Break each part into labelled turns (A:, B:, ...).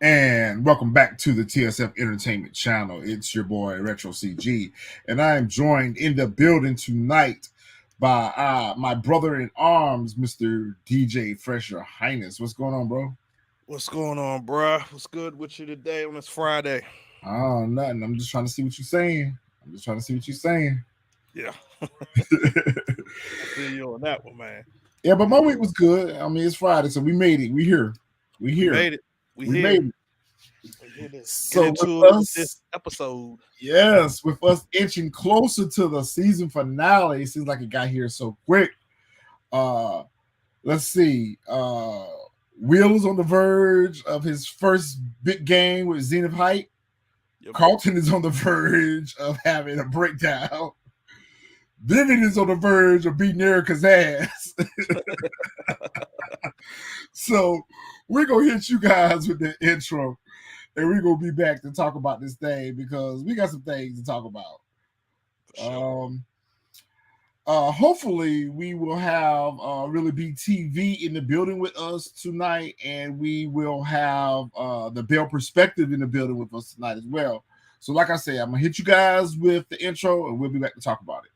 A: And welcome back to the TSF Entertainment Channel. It's your boy Retro CG, and I am joined in the building tonight by my brother in arms, Mr. DJ Fresh Your Highness. What's going on, bro?
B: What's going on, bruh? What's good with you today on this Friday?
A: Oh, nothing. I'm just trying to see what you're saying. I'm just trying to see what you're saying.
B: Yeah, I feel you on that one, man.
A: Yeah, but
B: Feel
A: my week
B: you.
A: was good. I mean, it's Friday, so we made it. We here. We
B: We
A: here.
B: made it. We
A: We
B: here.
A: made it.
B: We here to get
A: So with
B: into it with this
A: us,
B: episode.
A: yes, with us inching closer to the season finale, it seems like it got here so quick. Uh let's see. Will is on the verge of his first big game with Zenith Height.
B: Yep.
A: Carlton is on the verge of having a breakdown. Vivian is on the verge of beating Erica's ass. So we're gonna hit you guys with the intro, and we're gonna be back to talk about this thing because we got some things to talk about.
B: For sure.
A: Hopefully we will have really be TV in the building with us tonight, and we will have the Bell Perspective in the building with us tonight as well. So, like I said, I'm gonna hit you guys with the intro, and we'll be back to talk about it.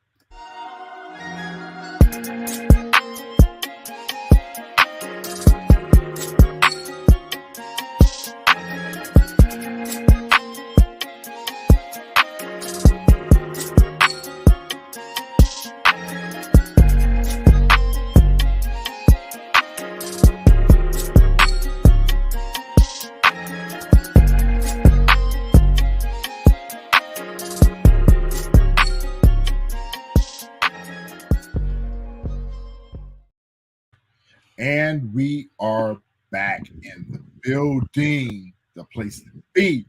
A: And we are back in the building, the place to be.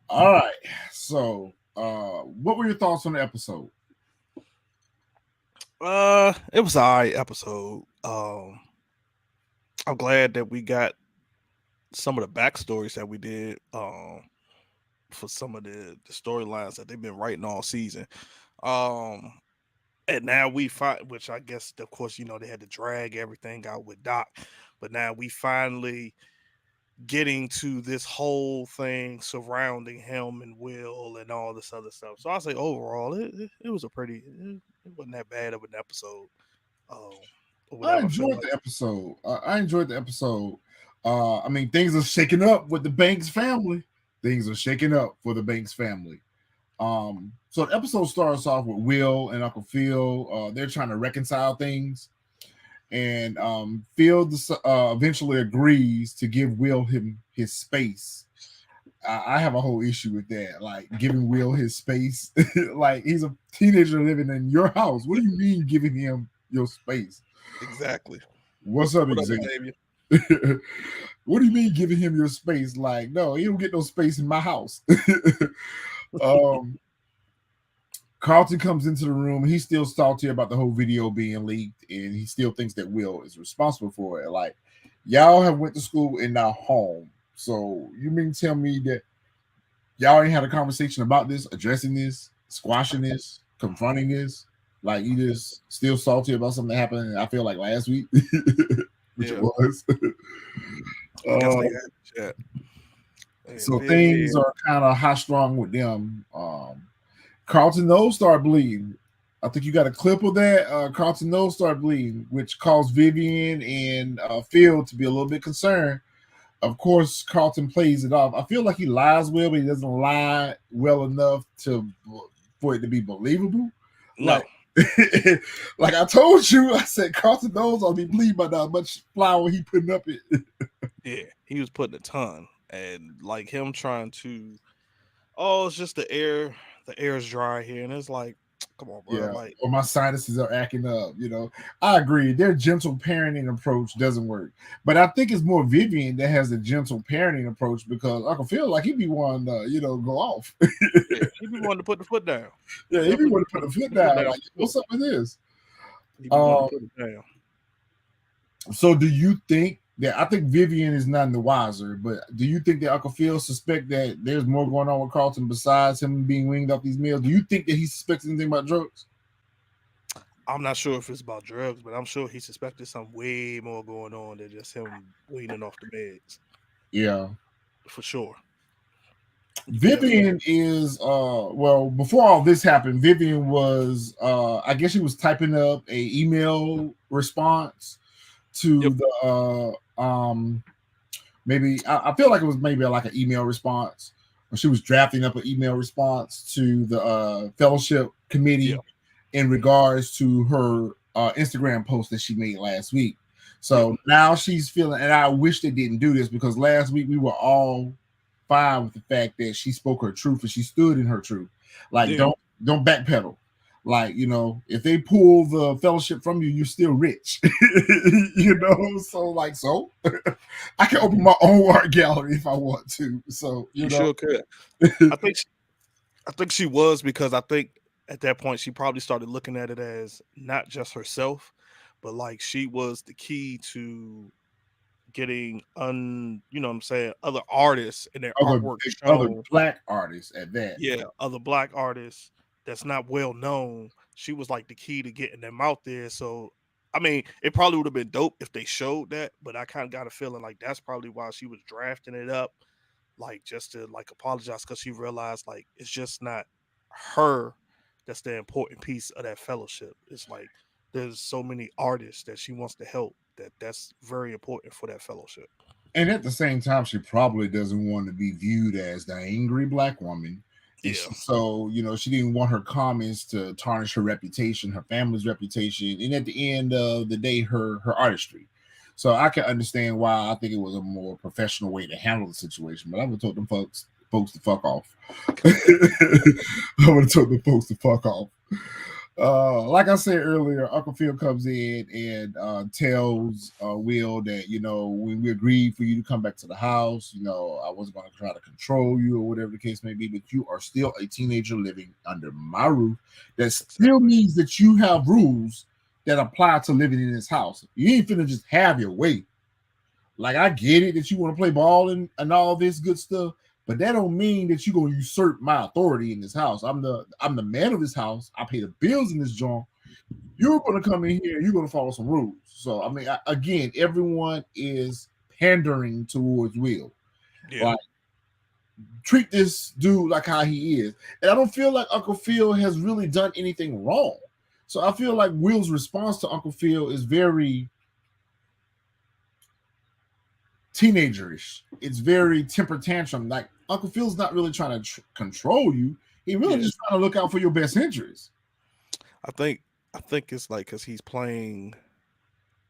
A: All right. So, what were your thoughts on the episode?
B: It was an alright episode. I'm glad that we got some of the backstories that we did. For some of the storylines that they've been writing all season. Um, and now we find, which I guess, of course, they had to drag everything out with Doc, but now we finally getting to this whole thing surrounding him and Will and all this other stuff. So I say overall, it was it wasn't that bad of an episode. Um, or
A: I
B: whatever. I feel
A: enjoyed
B: like,
A: the episode. I enjoyed the episode. I mean, things are shaking up with the Banks family. Things are shaking up for the Banks family. So the episode starts off with Will and Uncle Phil. They're trying to reconcile things, and Phil eventually agrees to give Will him his space. I have a whole issue with that, like giving Will his space. Like he's a teenager living in your house. What do you mean giving him your space?
B: exactly.
A: What's up,
B: What up,
A: Xavier?
B: Xavier?
A: What do you mean giving him your space? Like, no, he don't get no space in my house. um, Carlton comes into the room. And he's still salty about the whole video being leaked, and he still thinks that Will is responsible for it. Like, y'all have went to school and now home. So you mean tell me that y'all ain't had a conversation about this, addressing this, squashing this, confronting this? Like you just still salty about something that happened, I feel like last week, which it
B: Yeah,
A: was.
B: I guess
A: uh,
B: they had chat. Yeah,
A: so
B: Vivian.
A: things are kind of high strong with them. Carlton nose start bleeding. I think you got a clip of that. Carlton nose start bleeding, which caused Vivian and Phil to be a little bit concerned. Of course, Carlton plays it off. I feel like he lies well, but he doesn't lie well enough for it to be believable.
B: No.
A: Like, like I told you, I said Carlton nose ought to be bleeding by how much flour he putting up it.
B: Yeah, he was putting a ton, and like him trying to, oh, it's just the air's dry here, and it's like, come on, bro,
A: Yeah,
B: like,
A: or my sinuses are acting up. I agree. Their gentle parenting approach doesn't work, but I think it's more Vivian that has a gentle parenting approach because I can feel like he'd be one to, go off.
B: yeah, he be wanting to put the foot down.
A: Yeah, he'd be
B: Definitely
A: want
B: be
A: to put
B: putting
A: the foot
B: the foot
A: down.
B: down
A: Like,
B: for sure.
A: what's up with this?
B: He be wanting
A: Um,
B: to put it down.
A: so do you think that I think Vivian is none the wiser, but do you think that Uncle Phil suspect that there's more going on with Carlton besides him being winged off these meals? Do you think that he suspects anything about drugs?
B: I'm not sure if it's about drugs, but I'm sure he suspected something way more going on than just him weaning off the meds.
A: Yeah.
B: For sure.
A: Vivian is well, before all this happened, Vivian was I guess she was typing up a email response to the maybe I feel like it was maybe like an email response, or she was drafting up an email response to the fellowship committee in regards to her Instagram post that she made last week. So now she's feeling, and I wish they didn't do this, because last week we were all fine with the fact that she spoke her truth and she stood in her truth. Like, don't backpedal. Like, you know, if they pull the fellowship from you, you're still rich. You know, so like, so I can open my own art gallery if I want to. So you know,
B: sure could. I think she was, because I think at that point she probably started looking at it as not just herself, but like she was the key to getting you know what I'm saying, other artists and their artwork
A: other
B: shown.
A: black artists at that.
B: Yeah, other black artists that's not well known. She was like the key to getting them out there. So I mean, it probably would have been dope if they showed that, but I kind of got a feeling like that's probably why she was drafting it up, like just to like apologize, because she realized like it's just not her that's the important piece of that fellowship. It's like there's so many artists that she wants to help, that's very important for that fellowship.
A: And at the same time, she probably doesn't want to be viewed as the angry black woman. So, you know, she didn't want her comments to tarnish her reputation, her family's reputation, and at the end of the day, her artistry. So I can understand why I think it was a more professional way to handle the situation. But I would have told them folks to fuck off. I would have told the folks to fuck off. Like I said earlier, Uncle Phil comes in and tells Will that, you know, when we agreed for you to come back to the house, you know, I wasn't going to try to control you or whatever the case may be, but you are still a teenager living under my roof. That still means that you have rules that apply to living in this house. You ain't finna just have your way. Like, I get it that you want to play ball and all this good stuff, but that don't mean that you're gonna usurp my authority in this house. I'm the man of this house. I pay the bills in this joint. You're gonna come in here and you're gonna follow some rules. So I mean, again, everyone is pandering towards Will. Like, treat this dude like how he is. And I don't feel like Uncle Phil has really done anything wrong. So I feel like Will's response to Uncle Phil is very teenagerish. It's very temper tantrum. Like, Uncle Phil's not really trying to control you. He really just trying to look out for your best interest.
B: I think it's like because he's playing.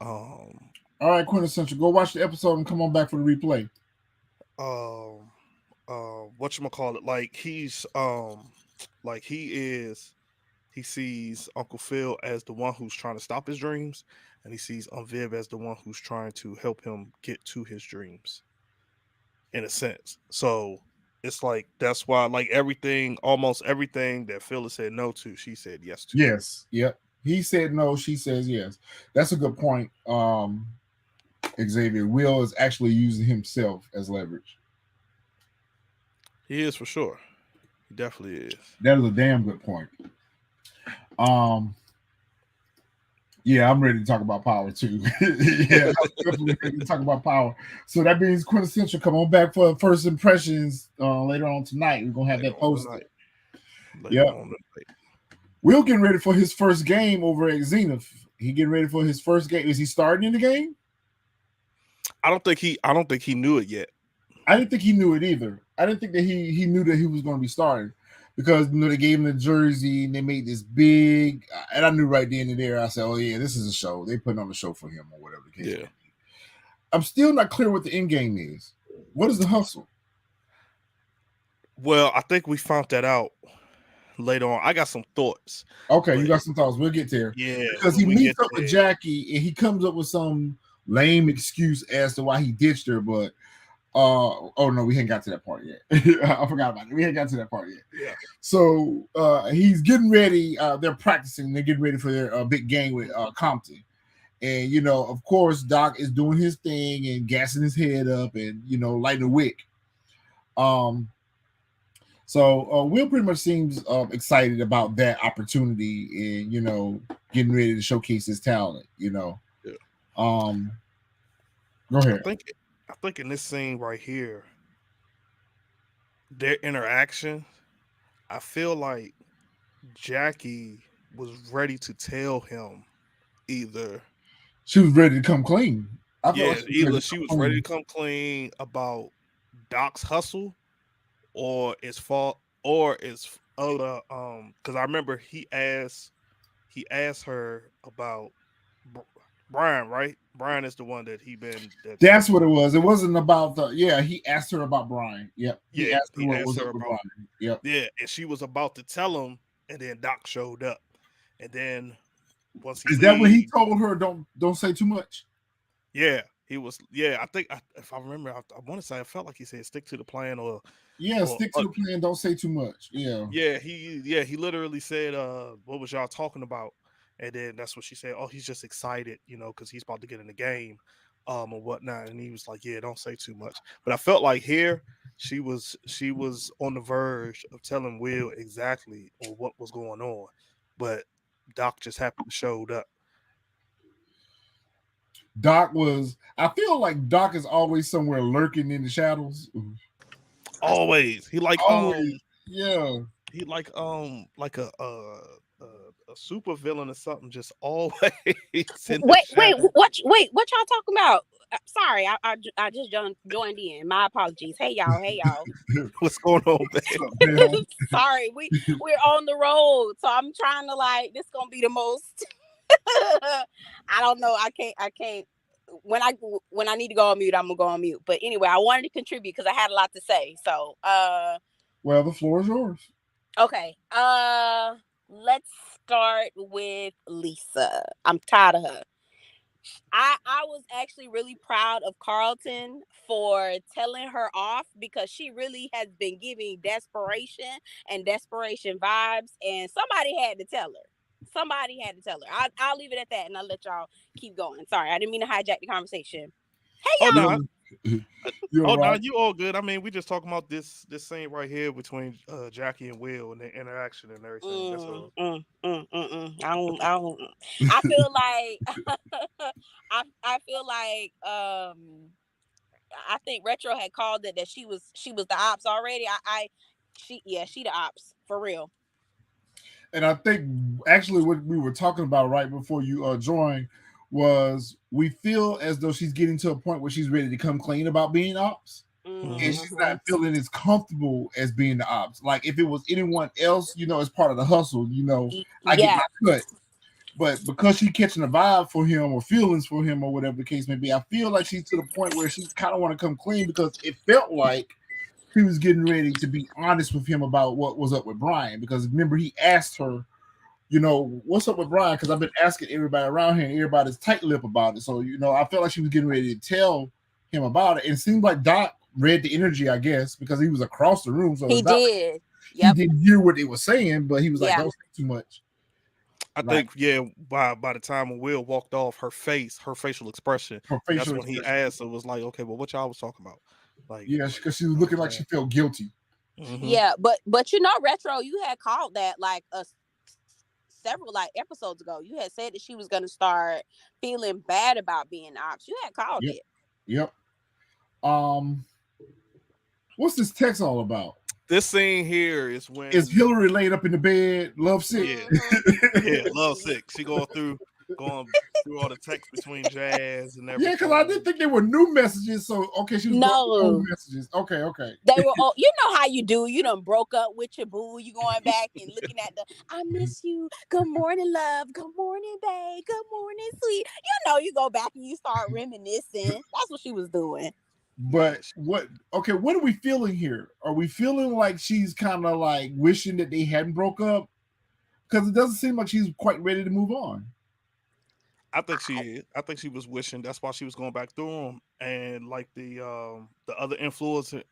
A: All right, Quintessential, go watch the episode and come on back for the replay.
B: Whatchamacallit, like he's like he sees Uncle Phil as the one who's trying to stop his dreams, and he sees Viv as the one who's trying to help him get to his dreams, in a sense. So it's like that's why, like, almost everything that Phil said no to, she said yes to.
A: Yes, yep. He said no, she says yes. That's a good point. Xavier, Will is actually using himself as leverage.
B: He is, for sure. He definitely is.
A: That is a damn good point. Yeah, I'm ready to talk about power too. Yeah, I'm definitely ready to talk about power. So that means Quintessential, come on back for first impressions later on tonight. We're gonna have that posted. Yeah, Will getting ready for his first game over at Zenith. He getting ready for his first game. Is he starting in the game?
B: I don't think he knew it yet.
A: I didn't think he knew it either. I didn't think that he knew that he was going to be starting, because, you know, they gave him the jersey and they made this big, and I knew right then and there. I said, "Oh yeah, this is a show. They putting on a show for him or whatever the case." Yeah. I'm still not clear what the end game is. What is the hustle?
B: Well, I think we found that out later on. I got some thoughts.
A: Okay, you got some thoughts. We'll get there.
B: Yeah,
A: because he meets up with Jackie and he comes up with some lame excuse as to why he ditched her, but. Oh no, we ain't got to that part yet. I forgot about it. We ain't got to that part yet.
B: Yeah.
A: So he's getting ready. They're practicing. They're getting ready for their big game with Compton. And, you know, of course, Doc is doing his thing and gassing his head up and, you know, lighting a wick. So Will pretty much seems excited about that opportunity and, you know, getting ready to showcase his talent, you know.
B: Yeah.
A: Go ahead.
B: I think in this scene right here, their interaction, I feel like Jackie was ready to tell him either,
A: She was ready to come clean. I felt like
B: yeah,
A: she was ready
B: either
A: to
B: she
A: come
B: was ready to
A: clean.
B: come clean about Doc's hustle, or it's fault, or it's other. Because I remember he asked her about Br- Brian, right? Brian is the one that he been that.
A: That's what it was. It wasn't about the. Yeah, he asked her about Brian. Yep. He
B: Yeah,
A: asked her
B: he
A: what
B: asked
A: was up
B: her
A: with
B: about,
A: Brian. Yep.
B: yeah, and she was about to tell him, and then Doc showed up, and then once he
A: Is that what he
B: leave,
A: told her? Don't say too much.
B: yeah, he was, yeah. I think if I remember, I want to say I felt like he said stick to the plan,
A: Yeah,
B: or
A: stick to the plan. Don't say too much. Yeah.
B: he literally said, what was y'all talking about? And then that's what she said. Oh, he's just excited, because he's about to get in the game, or whatnot. And he was like, yeah, don't say too much. But I felt like here she was on the verge of telling Will exactly on what was going on, but Doc just happened to showed up.
A: Doc was. I feel like Doc is always somewhere lurking in the shadows.
B: Always,
A: Always. Yeah.
B: he like a super villain or something, just always in the shadow.
C: What y'all talking about? Sorry, I just joined in. My apologies. Hey y'all.
B: What's going on, man?
A: Damn.
C: Sorry, we're on the road, so I'm trying to this gonna be the most. I don't know. I can't. When I need to go on mute, I'm gonna go on mute. But anyway, I wanted to contribute because I had a lot to say. So
A: Well, the floor is yours.
C: okay. Let's start with Lisa. I'm tired of her. I was actually really proud of Carlton for telling her off because she really has been giving desperation and desperation vibes, and somebody had to tell her. Somebody had to tell her. I'll leave it at that, and I'll let y'all keep going. Sorry, I didn't mean to hijack the conversation. Hey,
B: Oh
C: y'all.
B: no,
A: You're
B: oh no,
A: right.
B: you all good. I mean, we just talking about this scene right here between Jackie and Will and the interaction and everything. That's all.
C: I don't. I feel like I feel like I think Retro had called it that she was the ops already. She the ops for real.
A: And I think actually what we were talking about right before you joined was we feel as though she's getting to a point where she's ready to come clean about being ops. And
B: Mhm.
A: she's not feeling as comfortable as being the ops. Like if it was anyone else, as part of the hustle, I get
C: Yeah.
A: my cut. But because she's catching a vibe for him or feelings for him or whatever the case may be, I feel like she's to the point where she kind of want to come clean because it felt like she was getting ready to be honest with him about what was up with Brian. Because remember, he asked her, what's up with Brian? Because I've been asking everybody around here, and everybody's tight-lipped about it. So, I felt like she was getting ready to tell him about it. And it seemed like Doc read the energy, I guess, because he was across the room. So
C: He
A: it's not like
C: did.
A: he
C: Yep.
A: didn't hear what they were saying, but he was like,
C: Yeah.
A: don't say too much.
B: I
A: Right.
B: think, yeah, by the time when Will walked off, her facial expression,
A: Her
B: that's
A: facial
B: when he
A: expression.
B: asked. It was like, okay, well, what y'all was talking about? Like,
A: Yeah, because she was
B: you know what
A: looking
B: I'm
A: like she
B: saying?
A: felt guilty.
B: Mm-hmm.
C: Yeah, but Retro, you had called that several episodes ago. You had said that she was gonna start feeling bad about being ops. You had called
A: Yep.
C: it.
A: Yep. Um, what's this text all about?
B: This scene here is
A: Is
B: when,
A: Hillary laid up in the bed, love sick?
B: yeah,
C: Mm-hmm.
B: love sick. She going through all the text between Jazz and
A: Yeah, because I didn't
B: everything.
A: think they were new messages. So okay, she was going through old
C: No.
A: messages. Okay.
C: They were all, you know how you do. You done broke up with your boo. You going back and looking at I miss you. Good morning, love. Good morning, babe. Good morning, sweet. You go back and you start reminiscing. That's what she was doing.
A: But what? Okay, what are we feeling here? Are we feeling like she's kind of like wishing that they hadn't broke up? Because it doesn't seem like she's quite ready to move on.
B: I think she was wishing. That's why she was going back through them, and like the other influencers,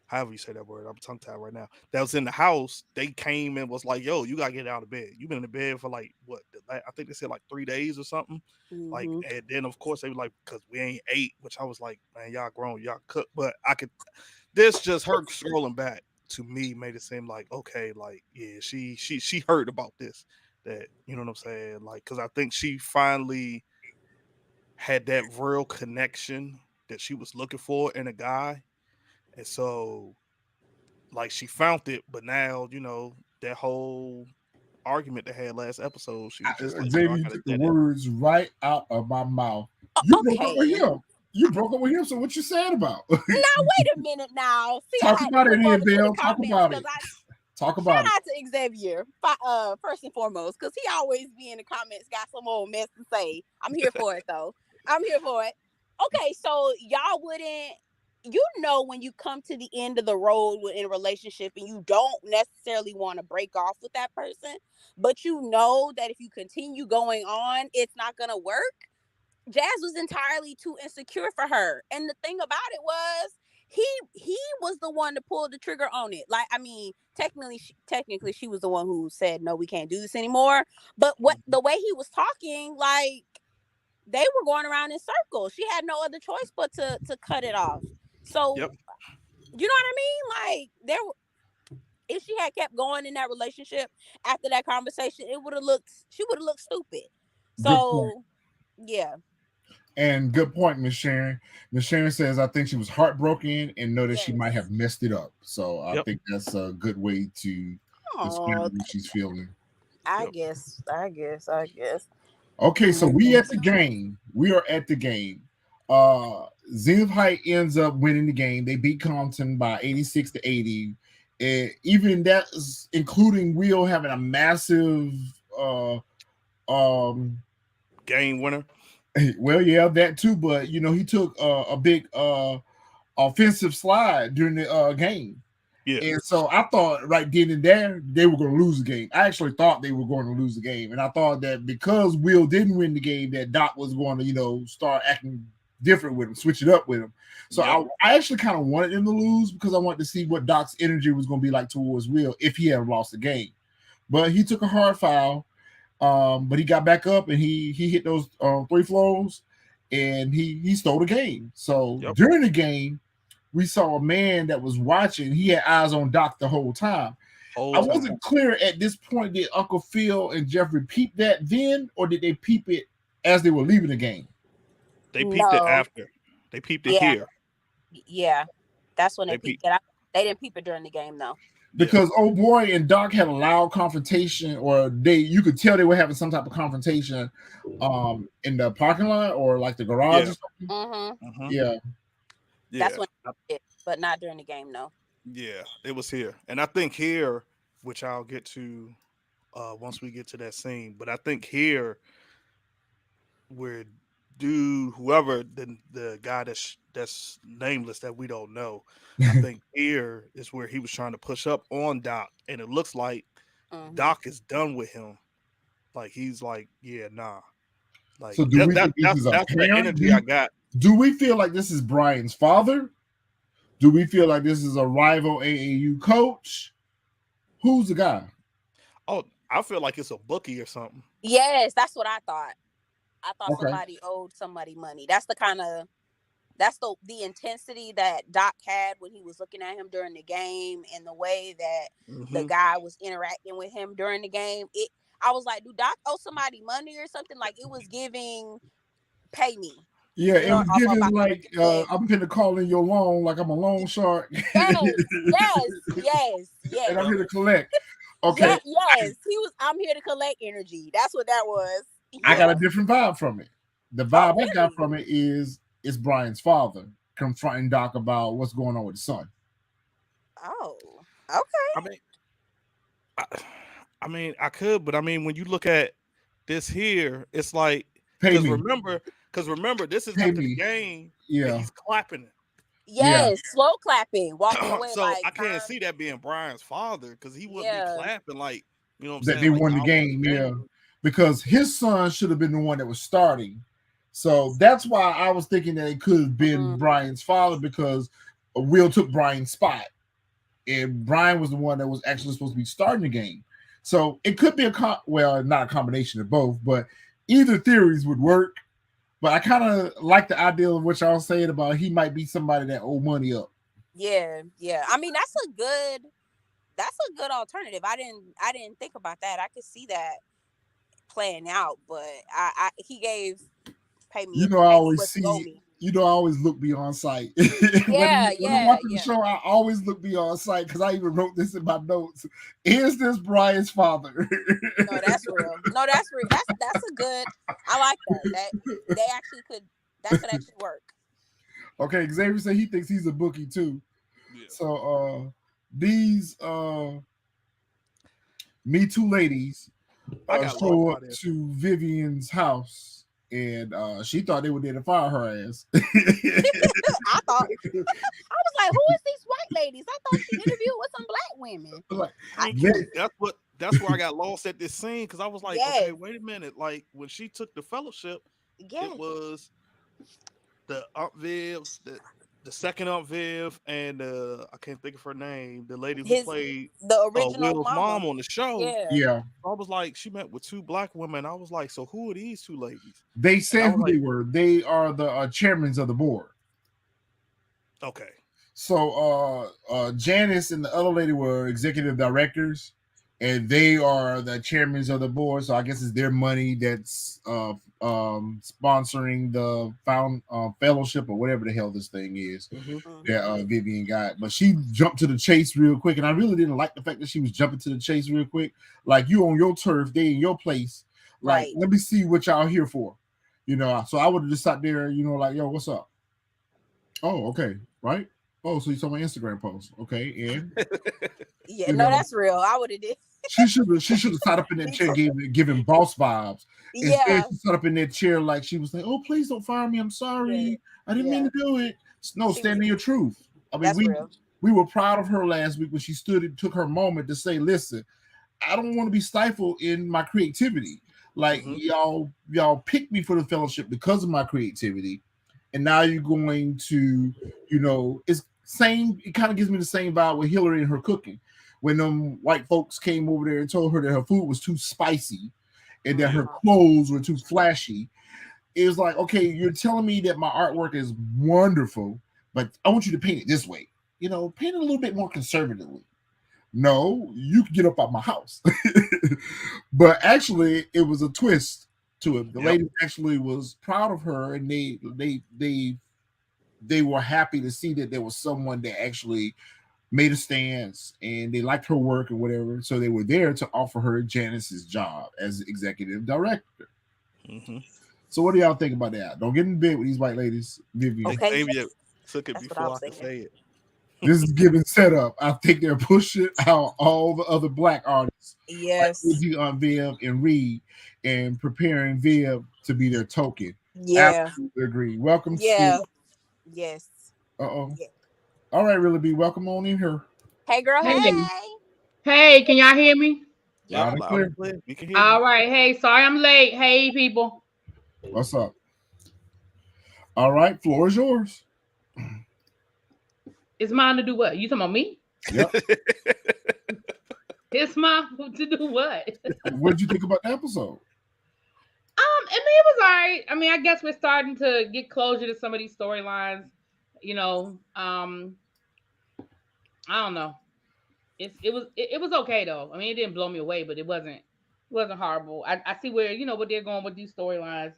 B: however you say that word, I'm tongue tied right now. That was in the house. They came and was like, "Yo, you gotta get out of bed. You've been in the bed for like what? I think they said like 3 days or something." Like,
C: Mm-hmm.
B: and then of course they were like, "Cause we ain't ate," which I was like, "Man, y'all grown, y'all cook." But I could. This just her scrolling back to me made it seem like, okay, like, yeah, she heard about this, that, you know what I'm saying, like, because I think she finally had that real connection that she was looking for in a guy, And so, like, she found it, but now, that whole argument they had last episode, she was just like,
A: Xavier,
B: I
A: you
B: gotta
A: took the
B: dead it.
A: words right out of my mouth. You broke up with
C: Okay.
A: him. You broke up with him. So what you saying about?
C: Now wait a minute. Now, see,
A: Talk
C: I had
A: about
C: to
A: it,
C: look over to
A: Bell.
C: the
A: Talk
C: comments
A: about
C: because
A: it.
C: I
A: Talk about
C: shout out to Xavier first and foremost because he always be in the comments, got some old mess to say. I'm here for it though. I'm here for it. Okay, so y'all wouldn't. When you come to the end of the road in a relationship and you don't necessarily want to break off with that person, but you know that if you continue going on, it's not going to work. Jazz was entirely too insecure for her. And the thing about it was he was the one to pull the trigger on it. Like, I mean, technically she was the one who said, no, we can't do this anymore. But the way he was talking, like, they were going around in circles. She had no other choice but to cut it off. So,
B: Yep.
C: you know what I mean? Like, if she had kept going in that relationship after that conversation, she would have looked stupid. So, yeah.
A: And good point, Miss Sharon. Miss Sharon says, I think she was heartbroken and know that she might have messed it up. So I think that's a good way to describe what she's feeling.
C: I guess.
A: Okay, so we at the game. We are at the game. Zenith Height ends up winning the game. They beat Compton by 86-80. And even that is including Will having a massive
B: game winner.
A: Well, yeah, that too, but he took a big offensive slide during the game.
B: Yeah.
A: And so I thought right then and there they were going to lose the game. I actually thought they were going to lose the game. And I thought that because Will didn't win the game, that Doc was going to, start acting different with him, switch it up with him. So I actually kind of wanted him to lose because I wanted to see what Doc's energy was going to be like towards Will if he had lost the game. But he took a hard foul. But he got back up and he hit those 3 flows and he stole the game. So during the game, we saw a man that was watching. He had eyes on Doc the whole time. I wasn't clear at this point, did Uncle Phil and Jeffrey peep that then, or did they peep it as they were leaving the game?
B: They peeped it after. They peeped it here.
C: Yeah, that's when they peeped it. They didn't peep it during the game though.
A: Because old boy and Doc had a loud confrontation, or you could tell they were having some type of confrontation in the parking lot or like the garage or something. Yeah.
C: That's when but not during the game, no.
B: Yeah, it was here. And I think here, which I'll get to once we get to that scene, but I think here where whoever the guy that's nameless that we don't know, I think here is where he was trying to push up on Doc, and it looks like Doc is done with him. Like he's like, yeah, nah. Like
A: so do we think this is
B: that's the energy I got.
A: Do we feel like this is Brian's father? Do we feel like this is a rival AAU coach? Who's the guy?
B: Oh, I feel like it's a bookie or something.
C: Yes, that's what I thought. I thought somebody owed somebody money. That's the intensity that Doc had when he was looking at him during the game, and the way that the guy was interacting with him during the game. I was like, do Doc owe somebody money or something? Like, it was giving pay me.
A: Yeah, it was giving like I'm gonna call in your loan, like I'm a loan shark.
C: Yes.
A: And I'm here to collect. Okay.
C: Yes, he was. I'm here to collect energy. That's what that was. Yeah.
A: I got a different vibe from it. The vibe I got from it is it's Brian's father confronting Doc about what's going on with his son.
C: Oh, okay.
B: I mean, I could, but I mean, when you look at this here, it's like because remember, this is after the game. Yeah, he's clapping.
C: Yes, slow clapping, walking away.
B: So I can't see that being Brian's father because he wouldn't be clapping like, you know what I'm
A: saying?
B: They
A: won the game, because his son should have been the one that was starting. So that's why I was thinking that it could have been Brian's father, because Will took Brian's spot, and Brian was the one that was actually supposed to be starting the game. So it could be not a combination of both, but either theories would work. But I kind of like the idea of what y'all saying about he might be somebody that owe money up.
C: Yeah. I mean, that's a good alternative. I didn't think about that. I could see that playing out, but he gave pay me.
A: I always see you know, I always look beyond sight.
C: Yeah,
A: When I'm watching the
C: yeah.
A: show, I always look beyond sight because I even wrote this in my notes. Is this Brian's father?
C: No, that's real. No, that's real. That's a good. I like that. They actually could. That could actually work.
A: Okay, Xavier said he thinks he's a bookie too.
B: Yeah.
A: So these Me Too ladies
B: I got lost
A: show
B: by
A: up
B: this.
A: to Vivian's house, and she thought they were there to fire her ass.
C: I thought. I was like, who is these white ladies? I thought she interviewed with some black women.
A: Like,
C: I,
B: Me too. That's where I got lost at this scene because I was like,
C: Yes.
B: okay, wait a minute. Like when she took the fellowship,
C: yes.
B: it was the Aunt Viv, the second Aunt Viv, and I can't think of her name, the lady who played
C: the original
B: Will's
C: mama.
B: mom on the show.
C: Yeah.
A: yeah,
B: I was like, she met with two black women. I was like, so who are these two ladies?
A: they
B: And I
A: said
B: was
A: who
B: like,
A: they were. They are the chairmans of the board.
B: okay,
A: So Janice and the other lady were executive directors, and they are the chairmans of the board. So I guess it's their money that's sponsoring the fellowship or whatever the hell this thing is that Vivian got. But she jumped to the chase real quick, and I really didn't like the fact that she was jumping to the chase real quick. Like, you on your turf, they in your place. Like,
C: Right.
A: let me see what y'all here for. You know, so I would have just sat there, you know, like, yo, what's up? Oh, okay, right. Oh, so you saw my Instagram post, okay? And
C: Yeah,
A: you
C: no,
A: know,
C: that's real. I would have did.
A: she should have sat up in that chair, giving boss vibes.
C: Yeah.
A: Instead, she sat up in that chair like she was like, "Oh, please don't fire me. I'm sorry.
C: Yeah.
A: I didn't mean to do it." No,
C: She
A: stand in your truth. I mean,
C: That's real.
A: we were proud of her last week when she stood and took her moment to say, "Listen, I don't want to be stifled in my creativity. Like y'all picked me for the fellowship because of my creativity, and now you're going to, you know, it's same. It kind of gives me the same vibe with Hillary and her cooking. When them white folks came over there and told her that her food was too spicy and that her clothes were too flashy, it was like, okay, you're telling me that my artwork is wonderful, but I want you to paint it this way. You know, paint it a little bit more conservatively. No, you can get up out my house. But actually, it was a twist to it. The lady actually was proud of her, and they were happy to see that there was someone that actually made a stance, and they liked her work or whatever. So they were there to offer her Janice's job as executive director. So what do y'all think about that? Don't get in bed with these white ladies, Vivian.
C: Okay.
B: Xavier took it
C: That's what
B: before
C: I
B: I
C: was
B: could
C: thinking.
B: say it.
A: This is giving setup. I think they're pushing out all the other black artists,
C: Yes.
A: like on Viv and Reed, and preparing Viv to be their token.
C: Yeah.
A: Absolutely agree. Welcome.
C: Yeah. Yes.
A: Uh-oh.
C: Yeah.
A: All right, Really B, welcome on in here.
C: Hey, girl.
D: Hey.
C: Hey.
D: Hey, can y'all hear me?
A: Loud
C: Yeah.
A: and
B: Loud
A: clear.
B: and clear. We can hear
D: All
B: you.
D: right. Hey, sorry I'm late. Hey, people.
A: What's up? All right, floor is yours.
D: It's mine to do what? You talking about me?
A: Yep.
D: It's mine to do what?
A: What did you think about the episode?
D: I mean, it was all right. I mean, I guess we're starting to get closure to some of these storylines. You know, I don't know. It was okay though. I mean, it didn't blow me away, but it wasn't horrible. I see where what they're going with these storylines.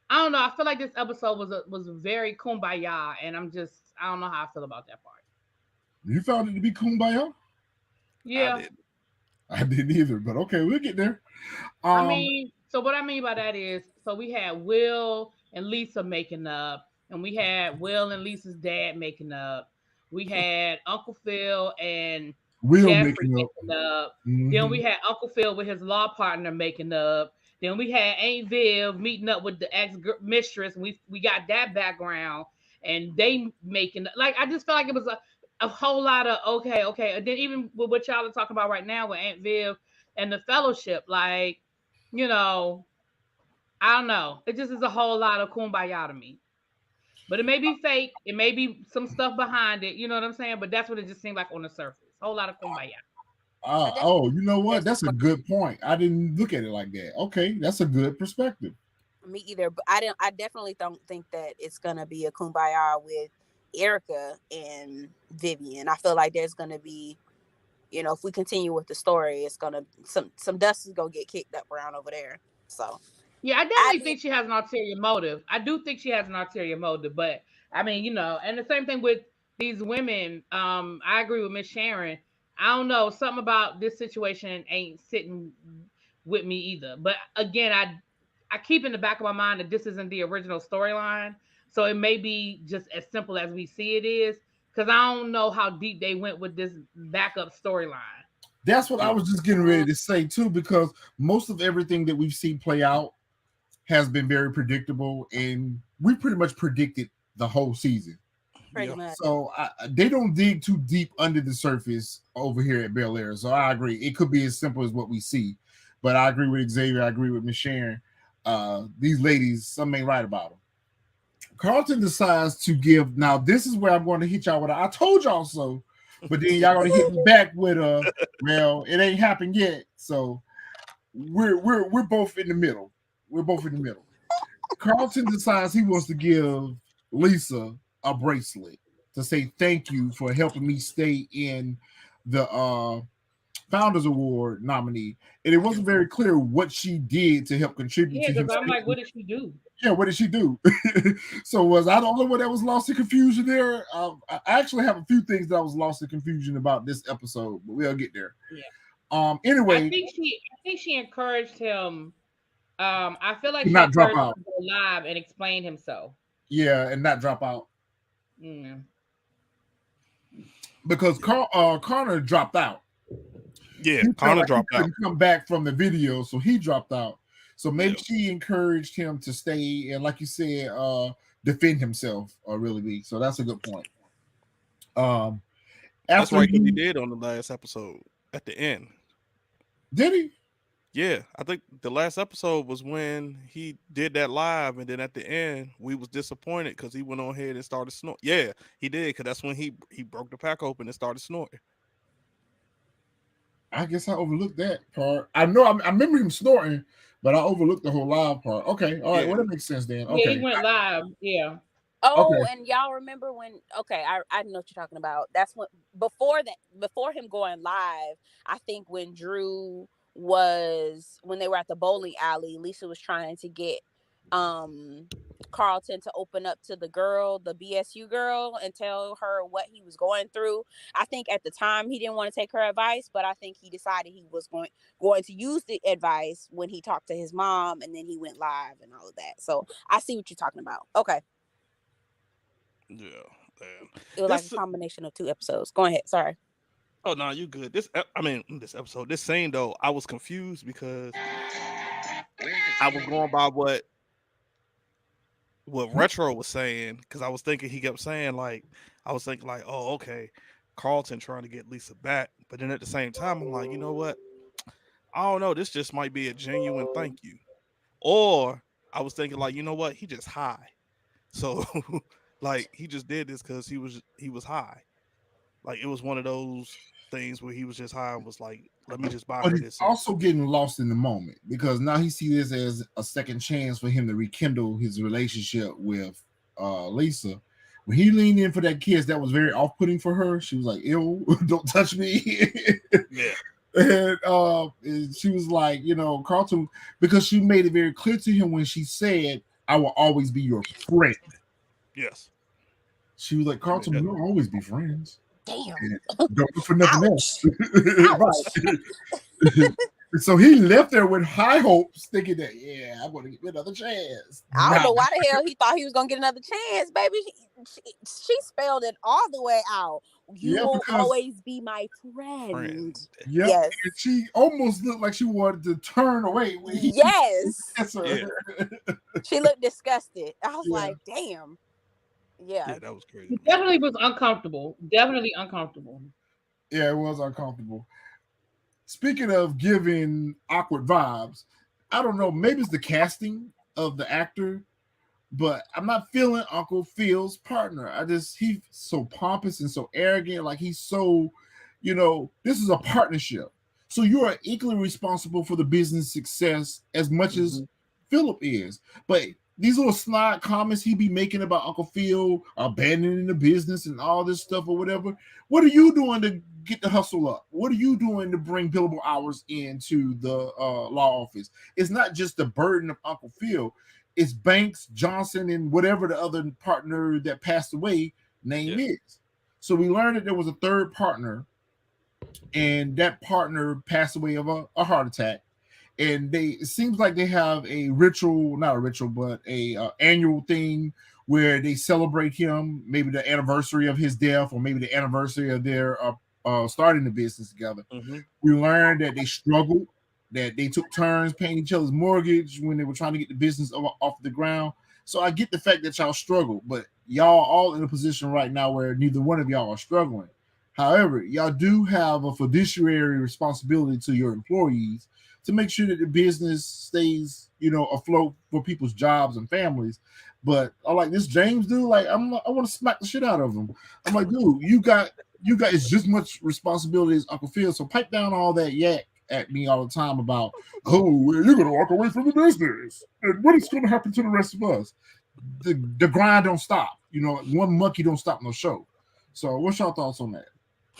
D: I don't know. I feel like this episode was very kumbaya, and I don't know how I feel about that part.
A: You found it to be kumbaya?
D: Yeah.
A: I didn't either, but okay, we'll get there.
D: I mean, so what I mean by that is, so we had Will and Lisa making up, and we had Will and Lisa's dad making up. We had Uncle Phil and
A: Will
D: Jeffrey
A: making up.
D: making up. Then we had Uncle Phil with his law partner making up. Then we had Aunt Viv meeting up with the ex mistress. We got that background, and they making like I just felt like it was a whole lot of okay. And then even with what y'all are talking about right now with Aunt Viv and the fellowship, like I don't know. It just is a whole lot of kumbaya to me. But it may be fake. It may be some stuff behind it. You know what I'm saying? But that's what it just seemed like on the surface. A whole lot of kumbaya.
A: You know what? That's a good point. I didn't look at it like that. Okay, that's a good perspective.
C: Me either, but I definitely don't think that it's gonna be a kumbaya with Erica and Vivian. I feel like there's gonna be, if we continue with the story, it's gonna some dust is gonna get kicked up around over there. So
D: yeah, I definitely think she has an ulterior motive. I do think she has an ulterior motive, but I mean, and the same thing with these women. I agree with Miss Sharon. I don't know, something about this situation ain't sitting with me either. But again, I keep in the back of my mind that this isn't the original storyline, so it may be just as simple as we see it is. Because I don't know how deep they went with this backup storyline.
A: That's what I was just getting ready to say too, because most of everything that we've seen play out has been very predictable, and we pretty much predicted the whole season.
C: Pretty much.
A: So they don't dig too deep under the surface over here at Belair. So I agree. It could be as simple as what we see, but I agree with Xavier. I agree with Miss Sharon. These ladies, something ain't right about them. Carlton decides to give. Now this is where I'm going to hit y'all with. I told y'all so, but then y'all gonna hit me back with well, it ain't happened yet. So we're both in the middle. We're both in the middle. Carlton decides he wants to give Lisa a bracelet to say thank you for helping me stay in the Founders Award nominee. And it wasn't very clear what she did to help contribute to him.
D: Because I'm like, what did she do?
A: Yeah, what did she do? So I don't know what that was lost in confusion there. I actually have a few things that I was lost in confusion about this episode, but we'll get there.
D: Yeah.
A: Anyway,
D: I think she encouraged him. I feel like she
A: not drop
D: encouraged
A: out.
D: him to go live and explain himself.
A: Yeah, and not drop out.
D: Mm.
A: Because Connor dropped out.
B: Yeah, Connor dropped out.
A: Couldn't come back from the video, so he dropped out. So maybe she encouraged him to stay and, like you said, defend himself or really be. So that's a good point.
B: That's right, because he did on the last episode at the end.
A: Did he?
B: Yeah, I think the last episode was when he did that live, and then at the end we was disappointed because he went on ahead and started snorting. Yeah, he did, because that's when he broke the pack open and started snorting.
A: I guess I overlooked that part. I know I remember him snorting, but I overlooked the whole live part. Okay, all right, well that makes sense then. Okay,
D: yeah, he went live. Yeah.
C: Oh, okay. And y'all remember when? Okay, I know what you're talking about. That's when before him going live. I think when when they were at the bowling alley, Lisa was trying to get Carlton to open up to the BSU girl, and tell her what he was going through. I think at the time he didn't want to take her advice, but I think he decided he was going to use the advice when he talked to his mom, and then he went live and all of that. So I see what you're talking about. Okay.
B: Yeah, man.
C: It was like a combination of 2 episodes. Go ahead. Sorry.
B: Oh no, you good. This scene though, I was confused because I was going by what Retro was saying, because I was thinking he kept saying oh, okay, Carlton trying to get Lisa back, but then at the same time I'm like, you know what? I don't know. This just might be a genuine thank you, or I was thinking like, you know what? He just high, so like he just did this because he was high. Like it was one of those things where he was just high and was like, let me just buy her this.
A: Also getting lost in the moment, because now he sees this as a second chance for him to rekindle his relationship with Lisa. When he leaned in for that kiss, that was very off-putting for her. She was like, ew, don't touch me.
B: Yeah.
A: And she was like, Carlton, because she made it very clear to him when she said, I will always be your friend.
B: Yes.
A: She was like, Carlton, we'll always be friends.
C: Damn.
A: Don't look for nothing else. Right. So he left there with high hopes, thinking that, I'm going to get another chance.
C: I don't know why the hell he thought he was going to get another chance, baby. She spelled it all the way out. You will always be my friend.
A: Yep. Yes. And she almost looked like she wanted to turn away. When he
C: She looked disgusted. I was like, damn.
B: Yeah, that was crazy.
D: It definitely was uncomfortable. Definitely uncomfortable.
A: Yeah, it was uncomfortable. Speaking of giving awkward vibes, I don't know, maybe it's the casting of the actor, but I'm not feeling Uncle Phil's partner. He's so pompous and so arrogant. Like he's so, this is a partnership. So you are equally responsible for the business success as much as Philip is. But these little snide comments he be making about Uncle Phil abandoning the business and all this stuff or whatever. What are you doing to get the hustle up? What are you doing to bring billable hours into the law office? It's not just the burden of Uncle Phil. it's Banks, Johnson, and whatever the other partner that passed away name is. So we learned that there was a third partner, and that partner passed away of a heart attack. And it seems like they have a ritual, not a ritual, but a annual thing where they celebrate him, maybe the anniversary of his death, or maybe the anniversary of their starting the business together.
B: Mm-hmm.
A: We learned that they struggled, that they took turns paying each other's mortgage when they were trying to get the business off the ground. So I get the fact that y'all struggle, but y'all all in a position right now where neither one of y'all are struggling. However, y'all do have a fiduciary responsibility to your employees to make sure that the business stays, afloat for people's jobs and families. But I like this James dude. Like I want to smack the shit out of him. I'm like, dude, you got it's just much responsibility as Uncle Phil. So pipe down all that yak at me all the time about, oh, well, you're gonna walk away from the business, and what is going to happen to the rest of us? The grind don't stop. One monkey don't stop no show. So what's your thoughts on that?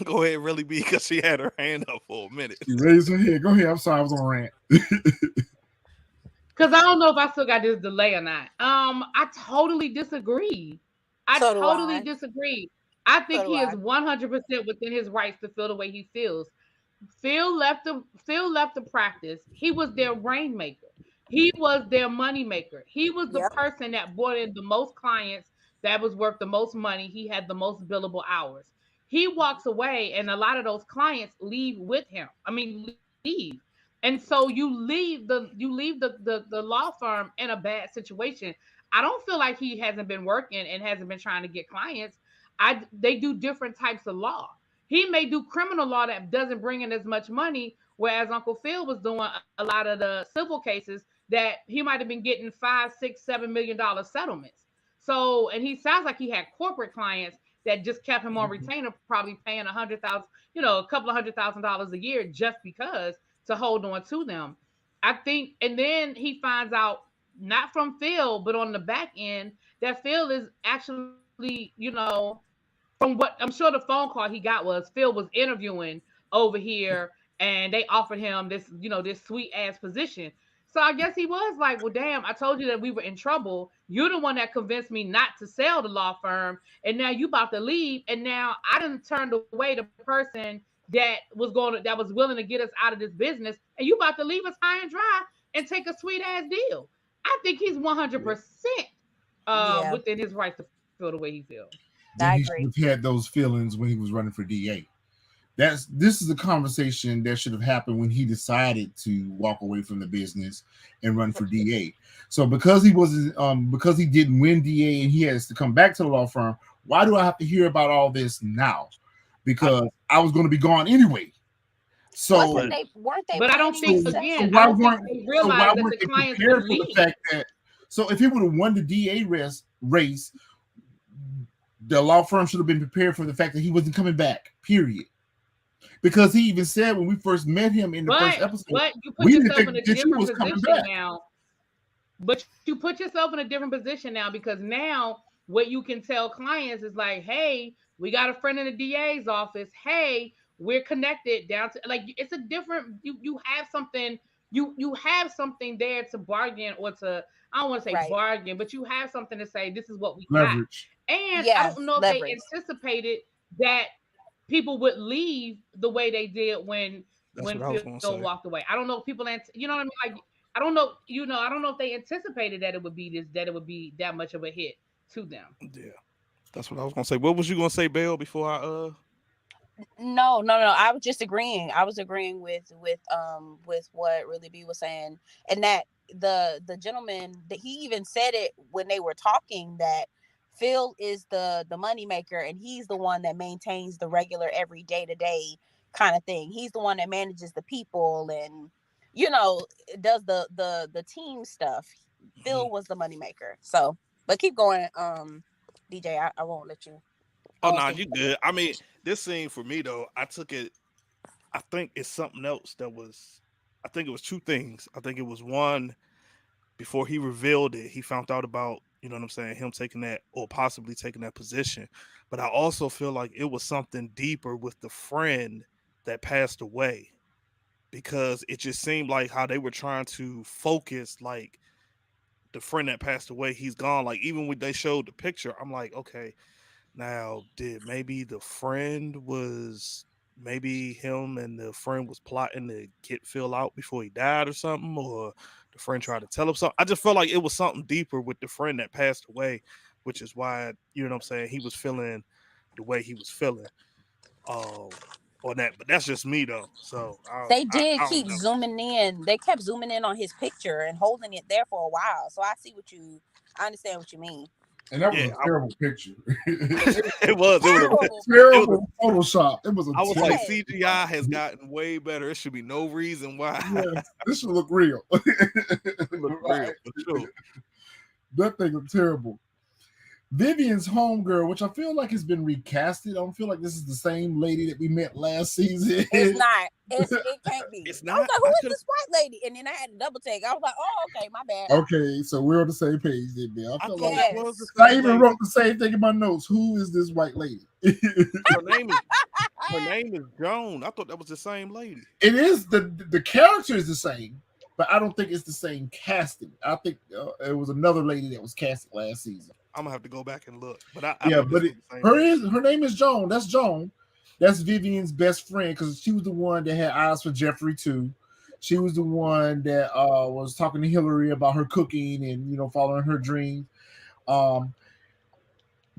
B: Go ahead, really, B, because she had her hand up for a minute.
A: She raised her head. Go ahead. I'm sorry, I was on a rant.
D: Because I don't know if I still got this delay or not. I totally disagree. I totally disagree. I think he is 100% within his rights to feel the way he feels. Phil left the practice. He was their rainmaker. He was their money maker. He was the person that brought in the most clients, that was worth the most money. He had the most billable hours. He walks away, and a lot of those clients leave with him. I mean, leave. And so you leave the law firm in a bad situation. I don't feel like he hasn't been working and hasn't been trying to get clients. They do different types of law. He may do criminal law that doesn't bring in as much money, whereas Uncle Phil was doing a lot of the civil cases that he might have been getting $5, $6, $7 million settlements. So, and he sounds like he had corporate clients that just kept him on retainer, probably paying a couple of $100,000 a year just because, to hold on to them. I think, and then he finds out, not from Phil, but on the back end, that Phil is actually, from what I'm sure the phone call he got was Phil was interviewing over here and they offered him this sweet ass position. So I guess he was like, well, damn, I told you that we were in trouble. You're the one that convinced me not to sell the law firm. And now you about to leave. And now I done turned away the person that was willing to get us out of this business. And you about to leave us high and dry and take a sweet ass deal. I think he's 100% within his rights to feel the way he feels.
A: Then he should have had those feelings when he was running for DA. This is a conversation that should have happened when he decided to walk away from the business and run for DA. So because he didn't win DA and he has to come back to the law firm, why do I have to hear about all this now? Because I was going to be gone anyway. So,
C: weren't they?
D: But I don't think again. I don't think they realized that the clients would leave.
A: The fact that, so if he would have won the DA race, the law firm should have been prepared for the fact that he wasn't coming back. Period. Because he even said when we first met him in the first episode,
D: but you put yourself in a different position now. But you put yourself in a different position now, because now what you can tell clients is like, hey, we got a friend in the DA's office. Hey, we're connected down to, like, it's a different, you have something, you have something there to bargain, or to, I don't want to say bargain, but you have something to say, this is what we
A: leverage.
D: got. And I don't know if they anticipated that people would leave the way they did when Phil walked away. I don't know if people, you know what I mean? Like, I don't know, I don't know if they anticipated that it would be that much of a hit to them.
B: Yeah, that's what I was gonna say. What was you gonna say, Belle? Before I
C: No. I was just agreeing. I was agreeing with what Really B was saying, and that the gentleman, that he even said it when they were talking, that Phil is the money maker, and he's the one that maintains the regular every day-to-day kind of thing. He's the one that manages the people and does the team stuff. Phil was the money maker. So, but keep going, DJ. I won't let you.
B: Oh no, you good. I mean, this scene for me though, I think it's something else that was. I think it was two things. I think it was one, before he revealed it, he found out about, you know what I'm saying, him taking that, or possibly taking that position. But I also feel like it was something deeper with the friend that passed away, because it just seemed like how they were trying to focus, like, the friend that passed away, he's gone. Like even when they showed the picture, I'm like, okay, now did maybe the friend was maybe him and the friend was plotting to get Phil out before he died or something, or the friend tried to tell him something. I just felt like it was something deeper with the friend that passed away, which is why, you know what I'm saying, he was feeling the way he was feeling. On that, but that's just me though. So
C: They did
B: I
C: keep
B: don't know.
C: zooming in. They kept zooming in on his picture and holding it there for a while. So I understand what you mean.
A: And that was
B: Yeah,
A: a terrible picture.
B: it was
C: Terrible.
A: Terrible Photoshop. It was a
B: I was
A: terrible.
B: like, CGI has gotten way better. It should be no reason why.
A: Yeah, this should look real.
B: It look real for sure.
A: That thing was terrible. Vivian's homegirl, which I feel like has been recasted. I don't feel like this is the same lady that we met last season.
C: It's not. It can't be.
B: It's
C: I was
B: not.
C: like, who is this white lady? And then I had to double take. I was like, oh, okay, my bad.
A: Okay, so we're on the same page then, man. I
B: I
A: feel
B: thought
A: like
B: it was the
A: I
B: same
A: even
B: lady.
A: wrote the same thing in my notes. Who is this white lady?
B: Her name is Joan. I thought that was the same lady.
A: It is the character is the same, but I don't think it's the same casting. I think it was another lady that was casted last season.
B: I'm gonna have to go back and look. But
A: Yeah, but her name is Joan. That's Joan. That's Vivian's best friend because she was the one that had eyes for Jeffrey too. She was the one that was talking to Hillary about her cooking and following her dreams. No,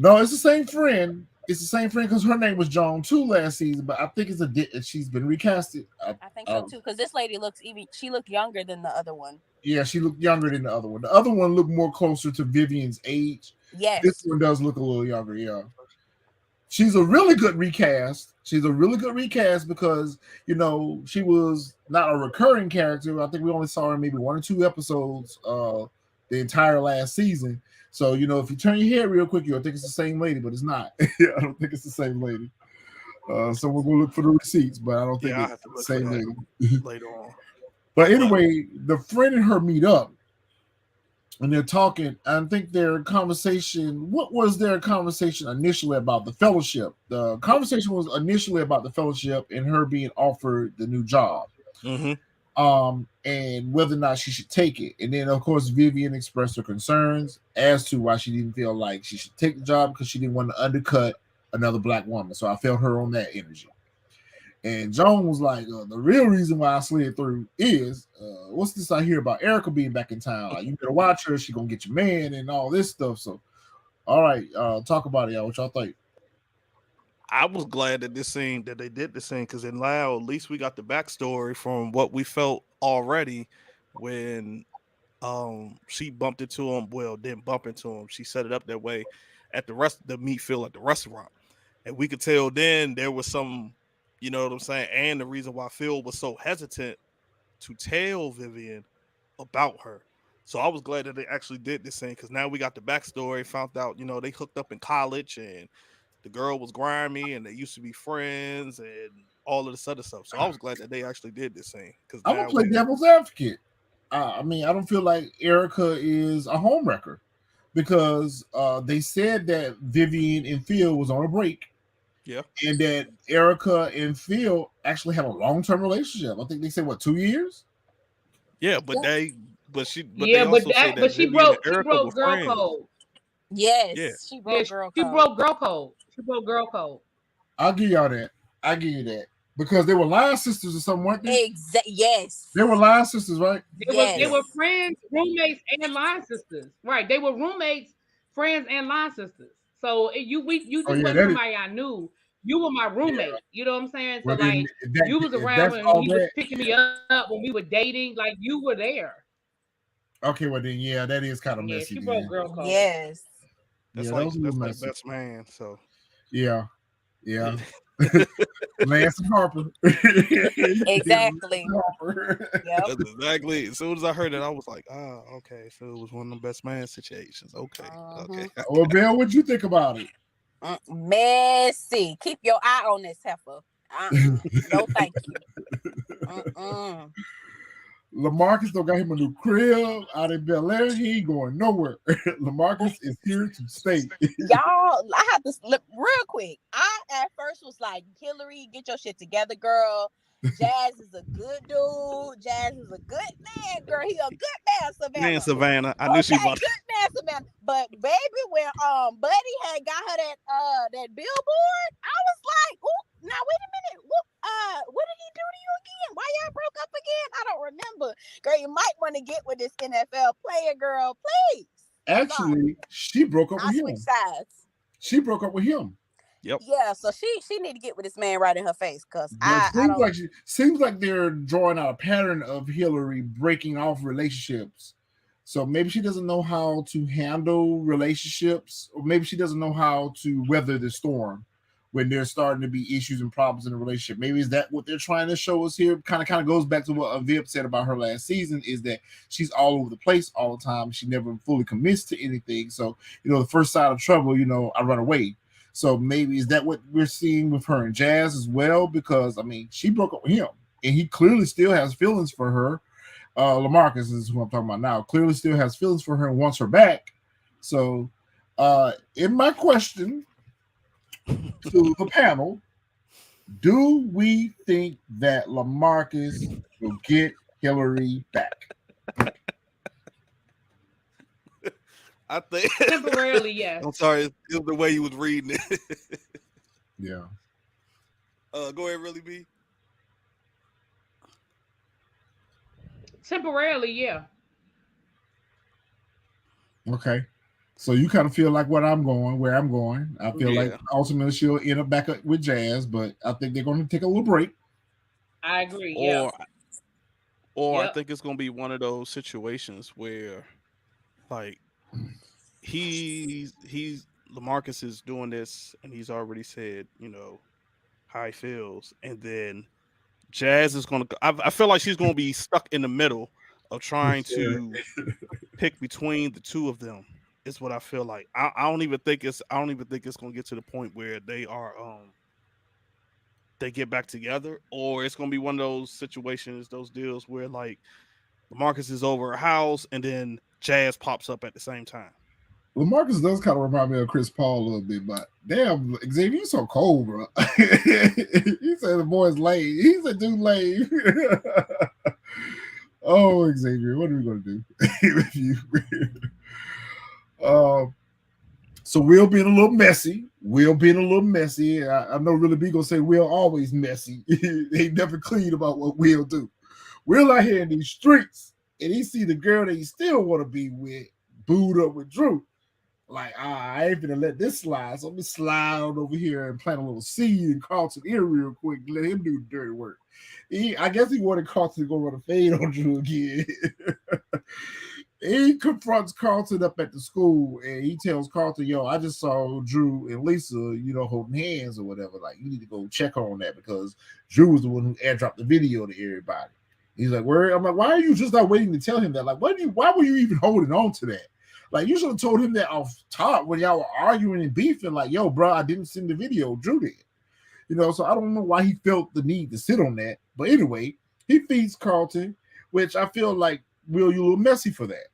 A: it's the same friend. It's the same friend because her name was Joan too last season, but I think she's been recasted.
C: I think so too because this lady she looked younger than the other one.
A: Yeah, she looked younger than the other one. The other one looked more closer to Vivian's age.
C: Yes.
A: This one does look a little younger, yeah. She's a really good recast. She's a really good recast because, she was not a recurring character. I think we only saw her maybe 1 or 2 episodes the entire last season. So, if you turn your head real quick, you'll think it's the same lady, but it's not. I don't think it's the same lady. So we're going to look for the receipts, but I don't think it's the same lady.
B: Later on.
A: But anyway, the friend and her meet up. And they're talking, I think what was their conversation initially about the fellowship? The conversation was initially about the fellowship and her being offered the new job.
B: Mm-hmm.
A: And whether or not she should take it. And then, of course, Vivian expressed her concerns as to why she didn't feel like she should take the job because she didn't want to undercut another black woman. So I felt her on that energy. And Joan was like, the real reason why I slid through is, what's this I hear about Erica being back in town? Like, you better watch her. She gonna get your man and all this stuff. So, all right, talk about it, y'all. What y'all think?
B: I was glad that they did this scene because in Lao, at least we got the backstory from what we felt already when she bumped into him. Well, didn't bump into him. She set it up that way at the meat field at the restaurant, and we could tell then there was some. You know what I'm saying? And the reason why Phil was so hesitant to tell Vivian about her. So I was glad that they actually did this thing because now we got the backstory, found out, they hooked up in college and the girl was grimy and they used to be friends and all of this other stuff. So I was glad that they actually did this thing.
A: I'm going to play devil's advocate. I don't feel like Erica is a homewrecker because they said that Vivian and Phil was on a break.
B: Yeah,
A: and that Erica and Phil actually have a long-term relationship. I think they said 2 years.
B: Yeah, but she
D: broke girl code.
C: Yes,
B: yeah.
C: She broke girl code.
D: She broke girl code.
A: I'll give y'all that. I give you that because they were line sisters or something, weren't they?
C: Yes,
A: they were line sisters, right?
D: They were friends, roommates, and line sisters. Right? They were roommates, friends, and line sisters. So you just wasn't somebody I knew. You were my roommate. Yeah. You know what I'm saying? So you was around when he was picking me up when we were dating. Like you were there.
A: Okay, well then, yeah, that is kind of messy.
D: She broke girl code.
C: Yes,
B: that's like best man. So
A: yeah. Lance and Harper.
C: Exactly.
B: Yep. That's exactly. As soon as I heard it, I was like, okay. So it was one of the best man situations. Okay. Okay.
A: Well, Bill, what'd you think about it?
C: Messy. Keep your eye on this heifer. No, thank you.
A: Lamarcus don't got him a new crib out in belair. He ain't going nowhere. Lamarcus is here to stay.
C: Y'all, I have to slip real quick. I at first was like, Hillary, get your shit together, girl. Jazz is a good dude. Jazz is a good man, girl. He a good man,
B: Man,
C: Savannah.
B: Savannah. I knew she
C: Okay,
B: about to.
C: good man, Savannah. But baby, when Buddy had got her that billboard, I was like, "Ooh, now wait a minute. What did he do to you again? Why y'all broke up again? I don't remember. Girl, you might want to get with this NFL player, girl, please. I'm sorry.
A: Actually, she broke up
C: I
A: with
C: switch
A: him.
C: sides.
A: She broke up with him.
B: Yep.
C: Yeah, so she need to get with this man right in her face, cause
A: But
C: I don't.
A: seems like they're drawing out a pattern of Hillary breaking off relationships. So maybe she doesn't know how to handle relationships, or maybe she doesn't know how to weather the storm when there's starting to be issues and problems in a relationship. Maybe is that what they're trying to show us here? Kind of goes back to what Viv said about her last season, is that she's all over the place all the time. She never fully commits to anything. So, the first sign of trouble, I run away. So maybe is that what we're seeing with her and Jazz as well? Because she broke up with him, and he clearly still has feelings for her. Lamarcus is who I'm talking about now. Clearly still has feelings for her and wants her back. So, in my question to the panel, do we think that Lamarcus will get Hillary back?
B: I think
D: temporarily, yes.
B: I'm sorry, it was the way you was reading it.
A: Yeah.
B: Go ahead, really be.
D: Temporarily, yeah.
A: Okay. So you kind of feel like where I'm going. I feel like ultimately she'll end up back up with Jazz, but I think they're going to take a little break.
D: I agree.
B: Or I think it's going to be one of those situations where, like, he's Lamarcus is doing this, and he's already said, how he feels, and then Jazz is going to. I feel like she's going to be stuck in the middle of trying to pick between the two of them. Is what I feel like. I don't even think it's going to get to the point where they are they get back together, or it's going to be one of those situations, those deals where like Lamarcus is over a house and then Jazz pops up at the same time.
A: Lamarcus does kind of remind me of Chris Paul a little bit, but damn, Xavier, you so cold, bro. He said the boy's lame. He's a dude lame. Oh, Xavier, what are we going to do with you? So Will being a little messy. I know really be gonna say Will always messy. He never clean about what Will do. Will out here in these streets, and he see the girl that he still want to be with booed up with Drew. Like, I ain't gonna let this slide. So let me slide on over here and plant a little seed in Carlton's ear real quick and let him do the dirty work. I guess he wanted Carlton to go run a fade on Drew again. He confronts Carlton up at the school, and he tells Carlton, "Yo, I just saw Drew and Lisa, holding hands or whatever. Like, you need to go check on that because Drew was the one who airdropped the video to everybody." He's like, "Where?" I'm like, "Why are you just not waiting to tell him that? Like, why were you even holding on to that? Like, you should have told him that off top when y'all were arguing and beefing. Like, yo, bro, I didn't send the video. Drew did. So I don't know why he felt the need to sit on that. But anyway, he feeds Carlton, which I feel like Will, you a little messy for that,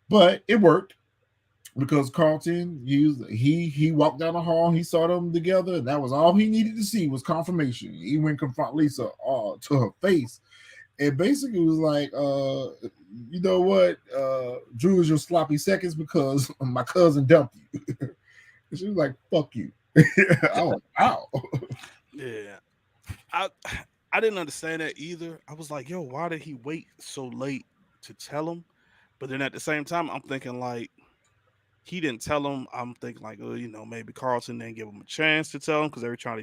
A: but it worked because Carlton, he walked down the hall, he saw them together, and that was all he needed to see was confirmation. He went confront Lisa to her face, and basically was like, you know what, Drew is your sloppy seconds because my cousin dumped you. And she was like, fuck you. I was out.
B: Yeah. I didn't understand that either. I was like, yo, why did he wait so late to tell him? But then at the same time, I'm thinking like he didn't tell him. I'm thinking like, maybe Carlton didn't give him a chance to tell him because every time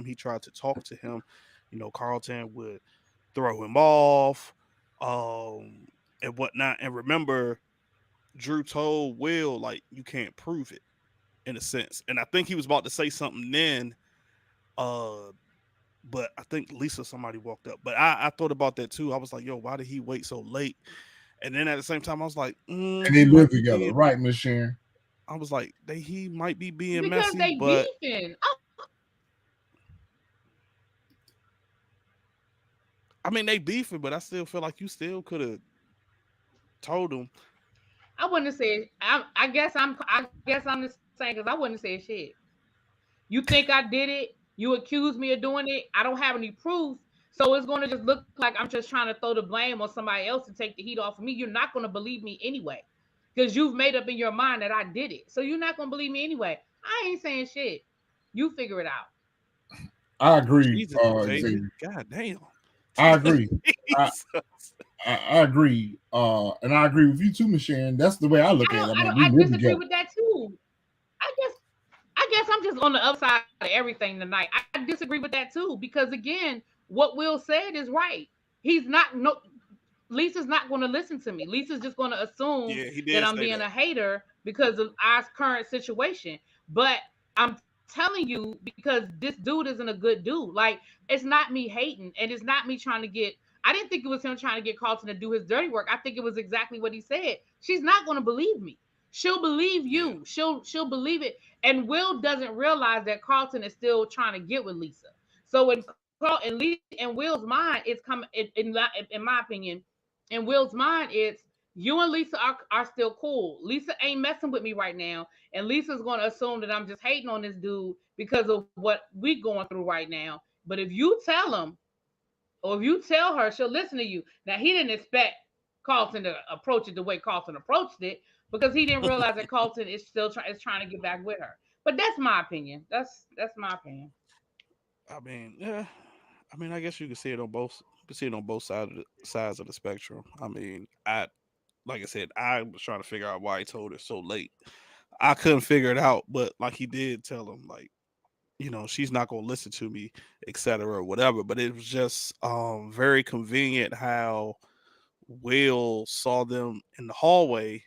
B: he tried to talk to him, Carlton would throw him off, and whatnot. And remember, Drew told Will like you can't prove it in a sense, and I think he was about to say something then. But I think Lisa, somebody walked up. But I thought about that too. I was like, yo, why did he wait so late? And then at the same time, I was like,
A: and they live together, right, Miss Sharon?
B: I was like, he might be being
D: because
B: messy,
D: they
B: but
D: beefing.
B: I mean, they beefing, but I still feel like you still could have told him.
D: I wouldn't have said. I guess I'm the same because I wouldn't have said shit. You think I did it? You accuse me of doing it. I don't have any proof. So it's going to just look like I'm just trying to throw the blame on somebody else to take the heat off of me. You're not going to believe me anyway because you've made up in your mind that I did it. So you're not going to believe me anyway. I ain't saying shit. You figure it out.
A: I agree,
B: Jesus, Xavier.
A: Xavier.
B: God damn.
A: I agree. I,
B: Jesus.
A: I agree. And I agree with you too, Michelle. That's the way I look at it. I mean, we
D: I
A: live
D: disagree
A: together.
D: with that too. I guess I'm just on the upside of everything tonight. I disagree with that too because again, what Will said is right. He's not no Lisa's not going to listen to me. Lisa's just going to assume
B: Yeah, he
D: that
B: did
D: I'm
B: say
D: being
B: that.
D: a hater because of our current situation. But I'm telling you because this dude isn't a good dude. Like it's not me hating and it's not me trying to get. I didn't think it was him trying to get Carlton to do his dirty work. I think it was exactly what he said. She's not going to believe me. She'll believe
B: Yeah.
D: you. She'll believe it. And Will doesn't realize that Carlton is still trying to get with Lisa. So in Will's mind, it's coming in my opinion in Will's mind, it's you and Lisa are still cool. Lisa ain't messing with me right now. And Lisa's going to assume that I'm just hating on this dude because of what we going through right now. But if you tell him or if you tell her, she'll listen to you. Now, he didn't expect Carlton to approach it the way Carlton approached it because he didn't realize that Carlton is still is trying to get back with her. But that's my opinion. That's my opinion.
B: I mean, yeah. I mean, I guess you can see it on both. You can see it on both sides of the spectrum. I mean, like I said, I was trying to figure out why he told her so late. I couldn't figure it out, but like he did tell him, like, she's not gonna listen to me, etc. or whatever. But it was just very convenient how Will saw them in the hallway,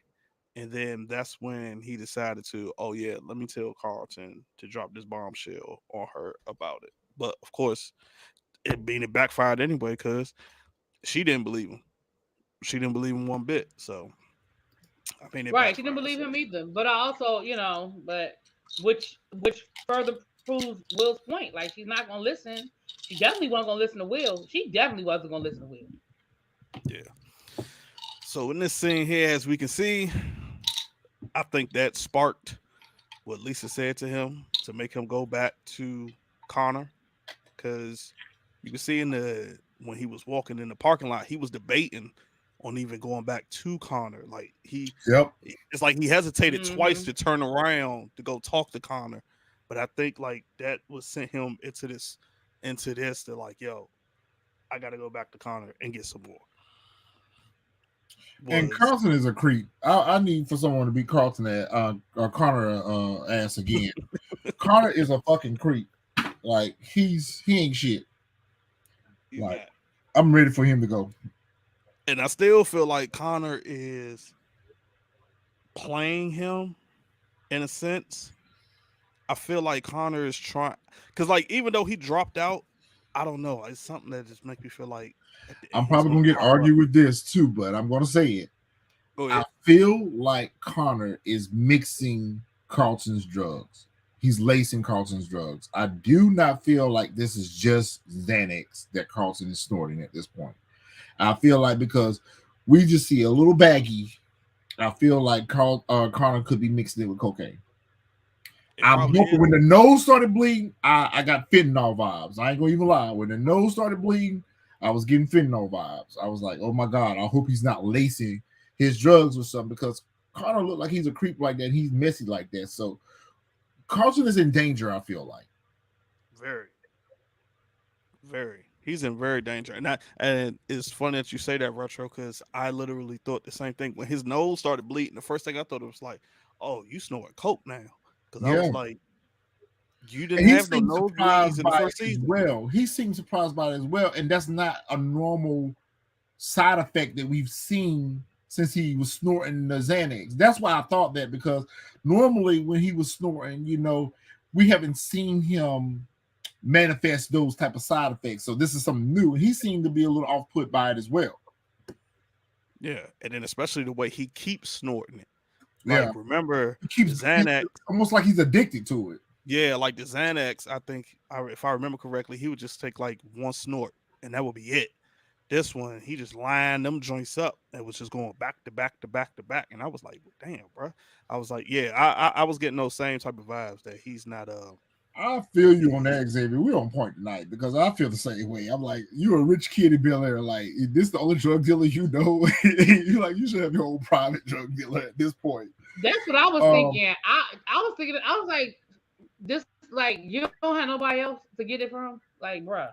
B: and then that's when he decided to, oh yeah, let me tell Carlton to drop this bombshell on her about it. But of course, it backfired anyway because she didn't believe him. She didn't believe him one bit. So I mean, it
D: Right. She didn't
B: backfired.
D: believe
B: So
D: him either. But I also, but which further proves Will's point. Like she's not gonna listen. She definitely wasn't gonna listen to Will. She definitely wasn't gonna listen to Will.
B: yeah. So in this scene here, as we can see, I think that sparked what Lisa said to him to make him go back to Connor, because you can see in the when he was walking in the parking lot, he was debating on even going back to Connor. Like
A: Yep.
B: it's like he hesitated twice
D: Mm-hmm.
B: to turn around to go talk to Connor, but I think like that was sent him into this. They're like, yo, I got to go back to Connor and get some more.
A: And
B: Was
A: Carlton is a creep. I need for someone to be Carlton at Connor ass again. Connor is a fucking creep. Like he ain't shit.
B: he's
A: Like
B: not.
A: I'm ready for him to go.
B: And I still feel like Connor is playing him in a sense. I feel like Connor is trying because, like, even though he dropped out, I don't know. It's something that just makes me feel like
A: I'm
B: he's
A: probably
B: going
A: gonna
B: to
A: get
B: power up.
A: argued with this too, but I'm gonna say it.
B: Go
A: I
B: ahead.
A: feel like Connor is mixing Carlton's drugs. He's lacing Carlton's drugs. I do not feel like this is just Xanax that Carlton is snorting at this point. I feel like because we just see a little baggie, I feel like Connor could be mixing it with cocaine.
B: It
A: I'm
B: probably
A: hoping
B: is.
A: when the nose started bleeding, I got fentanyl vibes. I ain't gonna even lie. When the nose started bleeding, I was getting fentanyl vibes. I was like, oh my God, I hope he's not lacing his drugs or something because Connor looked like he's a creep like that. He's messy like that. So Carlton is in danger, I feel like.
B: Very, very. He's in very danger, and it's funny that you say that, Retro, because I literally thought the same thing when his nose started bleeding. The first thing I thought it was like, "Oh, you snorting coke now?" Because I
A: Yeah.
B: was like, "You didn't
A: And he
B: have no
A: seemed
B: nosebleeds
A: surprised
B: in the
A: by
B: first
A: it as
B: season."
A: well. He seemed surprised by it as well. And that's not a normal side effect that we've seen since he was snorting the Xanax. That's why I thought that because normally when he was snorting, we haven't seen him manifest those type of side effects. So this is something new. He seemed to be a little off put by it as well.
B: Yeah, and then especially the way he keeps snorting it.
A: Yeah,
B: Like, remember
A: he
B: the
A: keeps
B: Xanax?
A: almost like he's addicted to it.
B: Yeah, like the Xanax. I think, if I remember correctly, he would just take like one snort, and that would be it. This one, he just lined them joints up and was just going back to back to back to back. And I was like, well, damn, bro. I was like, yeah, I was getting those same type of vibes that he's not
A: I feel you on that, Xavier. We're on point tonight because I feel the same way. I'm like, you're a rich kid in Bel Air. Like, is this the only drug dealer you know? You like, you should have your own private drug dealer at this point.
D: That's what I was
A: Um,
D: thinking. I was thinking. I was like, this like you don't have nobody else to get it from. Like, bruh.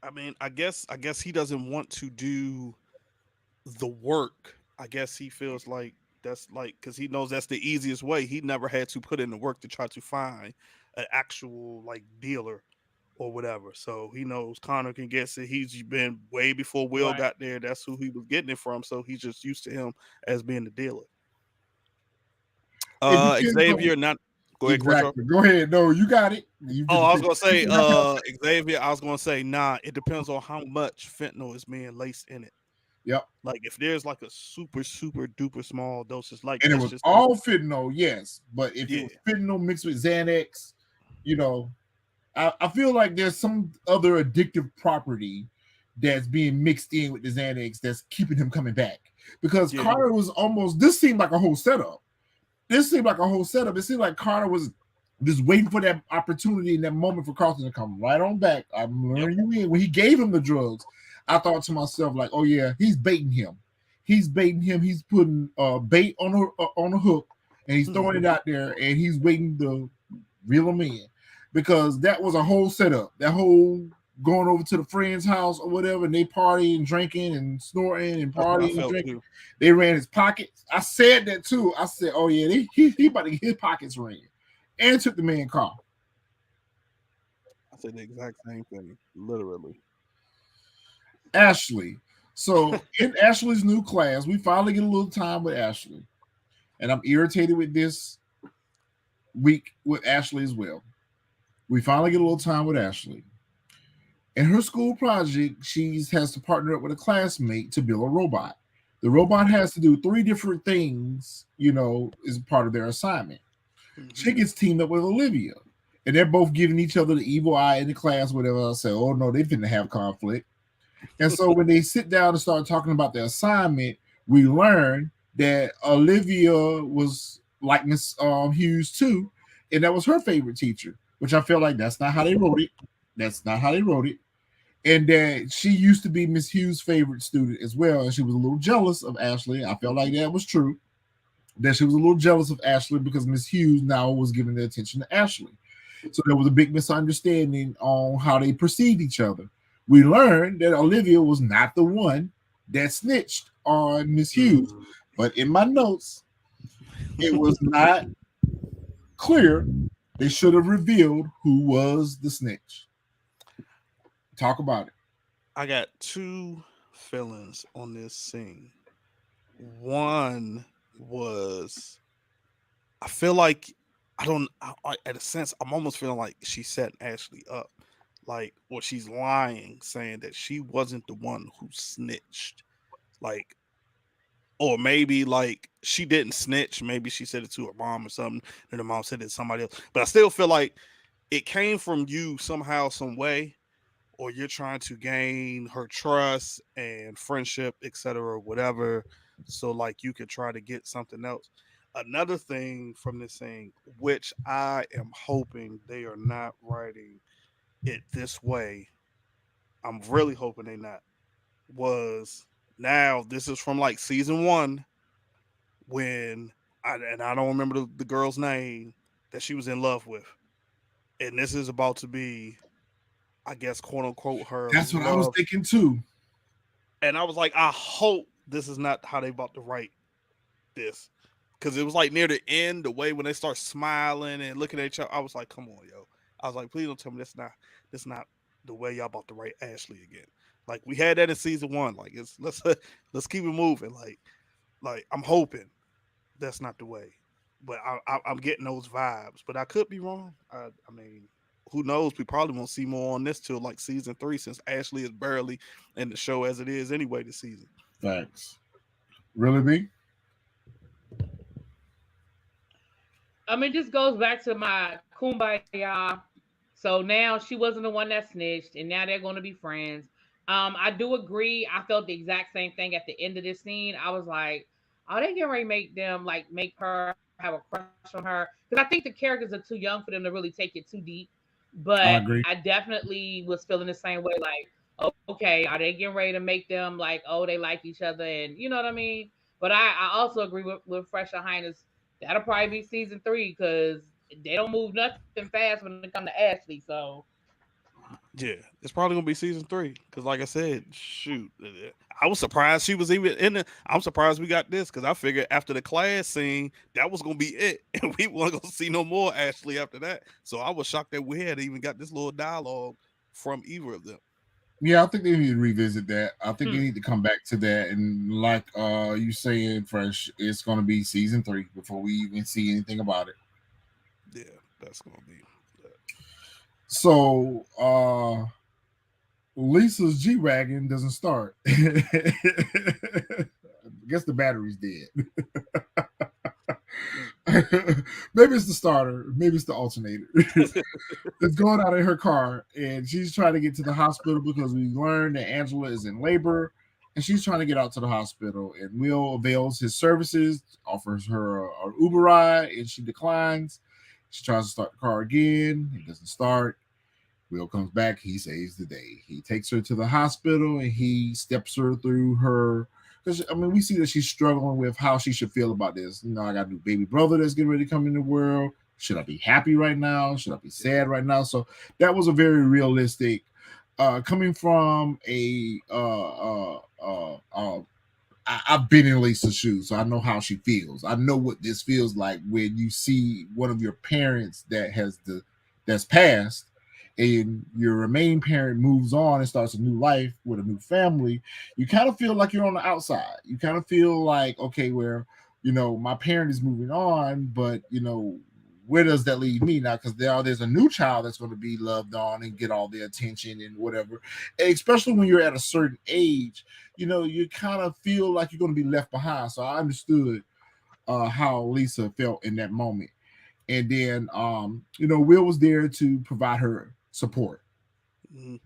B: I mean, I guess he doesn't want to do the work. I guess he feels like that's like because he knows that's the easiest way. He never had to put in the work to try to find an actual like dealer or whatever. So he knows Connor can get it. He's been way before Will
D: Right.
B: got there. That's who he was getting it from. So he's just used to him as being the dealer.
A: it depends on
B: Xavier, not go ahead, Quattro.
A: exactly. Go ahead. No, you got it. You
B: Oh,
A: just
B: I was gonna say, Xavier. I was gonna say, nah. It depends on how much fentanyl is being laced in it.
A: yep.
B: Like if there's like a super duper small doses, like
A: And it
B: let's
A: was
B: just say,
A: all fentanyl, yes. But if it
B: yeah,
A: was fentanyl mixed with Xanax, you know, I feel like there's some other addictive property that's being mixed in with the Xanax that's keeping him coming back. Because
B: yeah,
A: Carter was almost, this seemed like a whole setup. This seemed like a whole setup. It seemed like Carter was just waiting for that opportunity and that moment for Carlton to come right on back. I'm
B: yep.
A: luring you in. When he gave him the drugs, I thought to myself, like, oh yeah, he's baiting him. He's baiting him. He's putting bait on a hook and he's throwing it out there and he's waiting to reel him in. Because that was a whole setup. That whole going over to the friend's house or whatever, and they partying, drinking, and snorting and
B: That's what I
A: partying and
B: felt
A: drinking.
B: too.
A: They ran his pockets. I said that too. I said, "Oh yeah, he about to get his pockets ran," and took the man car.
B: I said the exact same thing, literally.
A: Ashley. So in Ashley's new class, we finally get a little time with Ashley, and I'm irritated with this week with Ashley as well. We finally get a little time with Ashley. In her school project, she has to partner up with a classmate to build a robot. The robot has to do three different things, as part of their assignment. She
B: Hmm.
A: gets teamed up with Olivia, and they're both giving each other the evil eye in the class, whatever. I say, oh no, they finna have conflict. And so when they sit down and start talking about the assignment, we learn that Olivia was like Miss Hughes too, and that was her favorite teacher, which I feel like that's not how they wrote it. That's not how they wrote it. And that she used to be Miss Hughes' favorite student as well, and she was a little jealous of Ashley. I felt like that was true. That she was a little jealous of Ashley because Miss Hughes now was giving the attention to Ashley. So there was a big misunderstanding on how they perceived each other. We learned that Olivia was not the one that snitched on Miss Hughes,
B: Mm.
A: but in my notes, it was not clear. They should have revealed who was the snitch. Talk about it.
B: I got two feelings on this scene. One was I feel like I don't. At a sense, I'm almost feeling like she's setting Ashley up, like, or she's lying, saying that she wasn't the one who snitched, like, or maybe like she didn't snitch. Maybe she said it to her mom or something, and her mom said it to somebody else. But I still feel like it came from you somehow, some way, or you're trying to gain her trust and friendship, etc., whatever. So like you could try to get something else. Another thing from this thing, which I am hoping they are not writing it this way. I'm really hoping they not. Was now this is from like season one when I don't remember the girl's name that she was in love with, and this is about to be, I guess, quote unquote, her
A: That's what I was
B: love.
A: thinking too.
B: And I was like, I hope this is not how they about to write this. Because it was like near the end, the way when they start smiling and looking at each other, I was like, come on, yo. I was like, please don't tell me that's not the way y'all about to write Ashley again. Like we had that in season one. Like it's let's keep it moving. Like I'm hoping that's not the way. But I'm getting those vibes. But I could be wrong. I mean, who knows? We probably won't see more on this till like season three, since Ashley is barely in the show as it is anyway this season.
A: Thanks. Really, me?
D: I mean, this goes back to my kumbaya. So now she wasn't the one that snitched, and now they're going to be friends. I do agree. I felt the exact same thing at the end of this scene. I was like, "Oh, they getting ready to make them like make her have a crush on her, because I think the characters are too young for them to really take it too deep. But
A: I agree.
D: I definitely was feeling the same way. Like, okay, are they getting ready to make them like, oh, they like each other, and you know what I mean? But I also agree with Fresher Highness. That'll probably be season 3, because they don't move nothing fast when it comes to Ashley. So
B: Yeah, it's probably gonna be season 3. Cause like I said, shoot, I was surprised she was even in it. I'm surprised we got this because I figured after the class scene that was gonna be it, and we weren't gonna see no more Ashley after that. So I was shocked that we had even got this little dialogue from either of them.
A: Yeah, I think they need to revisit that. I think they
D: hmm.
A: need to come back to that. And like you saying, Fresh, it's gonna be season 3 before we even see anything about it.
B: Yeah, that's gonna be.
A: So Lisa's G Wagon doesn't start. I guess the battery's dead. Maybe it's the starter, maybe it's the alternator. It's going out in her car, and she's trying to get to the hospital because we learned that Angela is in labor, and she's trying to get out to the hospital. And Will avails his services, offers her an Uber ride, and she declines. She tries to start the car again, it doesn't start. Will comes back, he saves the day. He takes her to the hospital and he steps her through her. Because, I mean, we see that she's struggling with how she should feel about this. You know, I got a new baby brother that's getting ready to come in the world. Should I be happy right now? Should I be sad right now? So that was a very realistic, coming from a, I've been in Lisa's shoes, so I know how she feels. I know what this feels like when you see one of your parents that's passed, and your remaining parent moves on and starts a new life with a new family. You kind of feel like you're on the outside. You kind of feel like, okay, where my parent is moving on, but where does that leave me now? Because there's a new child that's going to be loved on and get all the attention and whatever. And especially when you're at a certain age, you kind of feel like you're going to be left behind. So I understood how Lisa felt in that moment. And then, Will was there to provide her support.
B: Mhm.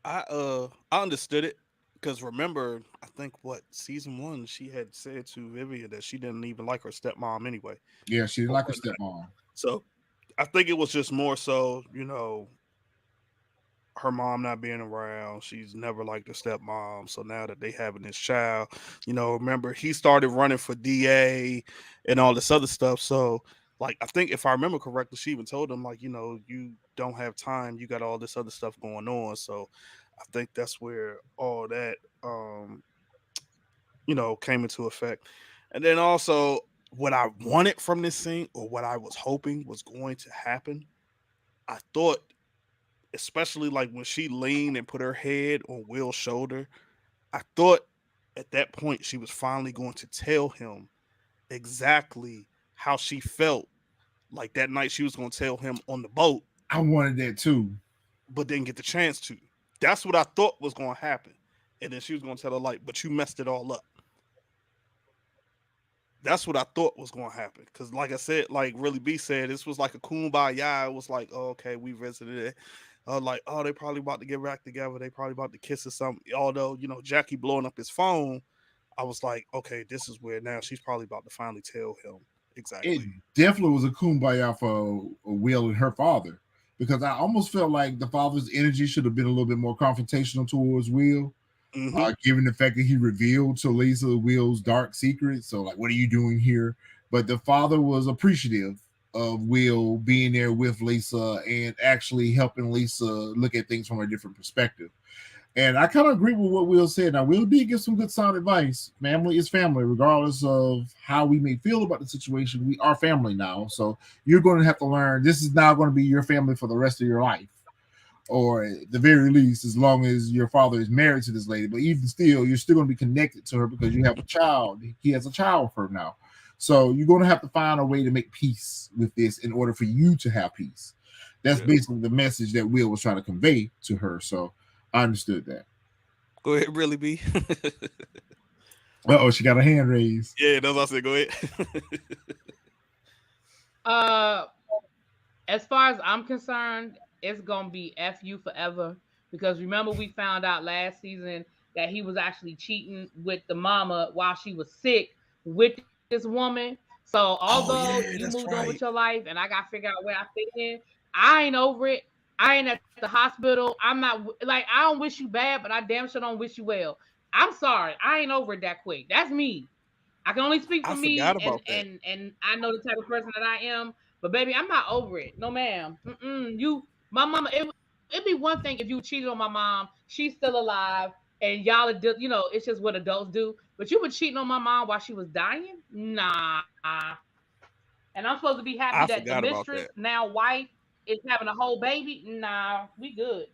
B: I understood it because remember, I think what season 1 she had said to Vivian that she didn't even like her stepmom anyway
A: Yeah, she didn't
B: or
A: like her
B: whatnot.
A: stepmom.
B: So I think it was just more so, her mom not being around. She's never liked her stepmom. So now that they having this child, remember he started running for DA and all this other stuff. So like I think if I remember correctly, she even told him like, you don't have time. You got all this other stuff going on. So I think that's where all that came into effect. And then also what I wanted from this scene or what I was hoping was going to happen, I thought especially like when she leaned and put her head on Will's shoulder, I thought at that point she was finally going to tell him exactly how she felt. Like that night she was going to tell him on the boat,
A: I wanted that too.
B: but didn't get the chance to. That's what I thought was going to happen. And then she was going to tell her, like, but you messed it all up. That's what I thought was going to happen. Because, like I said, like Really B said, this was like a kumbaya. It was like, oh, okay, we visited it. Like, oh, they probably about to get back together. They probably about to kiss or something. Although, Jackie blowing up his phone, I was like, okay, this is where now she's probably about to finally tell him
A: It
B: exactly.
A: definitely was a kumbaya for Will and her father, because I almost felt like the father's energy should have been a little bit more confrontational towards Will,
B: Mm-hmm.
A: given the fact that he revealed to Lisa Will's dark secret. So, like, what are you doing here? But the father was appreciative of Will being there with Lisa and actually helping Lisa look at things from a different perspective. And I kind of agree with what Will said. Now, Will did give some good sound advice. Family is family, regardless of how we may feel about the situation. We are family now. So you're going to have to learn this is now going to be your family for the rest of your life, or at the very least, as long as your father is married to this lady. But even still, you're still going to be connected to her because you have a child. He has a child with her now. So you're going to have to find a way to make peace with this in order for you to have peace. That's
B: Yeah.
A: basically the message that Will was trying to convey to her. So I understood that.
B: Go ahead, Really B.
A: Oh, she got her hand raised.
B: Yeah, that's what I said. Go ahead.
D: uh, as far as I'm concerned, it's gonna be fu forever, because remember we found out last season that he was actually cheating with the mama while she was sick with the this woman. So
B: Oh
D: although
B: yeah,
D: you
B: that's
D: moved on
B: right.
D: with your life and I got to figure out where I fit in, I ain't over it. I ain't at the hospital. I'm not like, I don't wish you bad, but I damn sure don't wish you well. I'm sorry. I ain't over it that quick. That's me. I can only speak
B: I
D: for
B: forgot
D: me,
B: about that.
D: and I know the type of person that I am. But baby, I'm not over it. No, ma'am. My mama. It'd be one thing if you cheated on my mom. She's still alive, and y'all are, it's just what adults do. But you were cheating on my mom while she was dying. Nah. And I'm supposed to be happy that
B: I
D: the
B: forgot about
D: mistress,
B: that.
D: now wife, is having a whole baby. Nah, we good.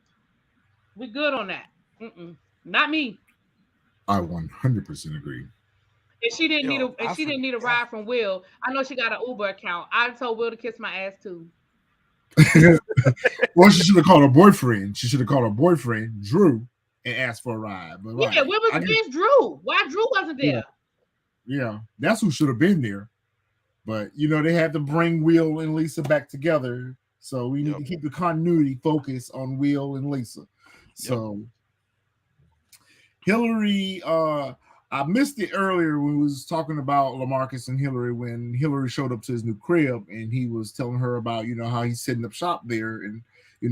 D: We good on that. Not me.
A: I 100% agree.
D: And she didn't need
B: Yo,
D: a and
B: I
D: she didn't need a
B: forgot.
D: ride from Will. I know she got an Uber account. I told Will to kiss my ass too.
A: Well, she should have called her boyfriend. She should have called her boyfriend, Drew, and asked for a ride. But
D: Yeah,
A: right,
D: where was
A: I get,
D: where's Drew? Why Drew wasn't
A: yeah,
D: there?
A: yeah, that's who should have been there. But they had to bring Will and Lisa back together. So we need
B: Yep.
A: to keep the continuity focus on Will and Lisa.
B: Yep.
A: So Hillary, I missed it earlier when we was talking about Lamarcus and Hillary when Hillary showed up to his new crib and he was telling her about, how he's setting up shop there and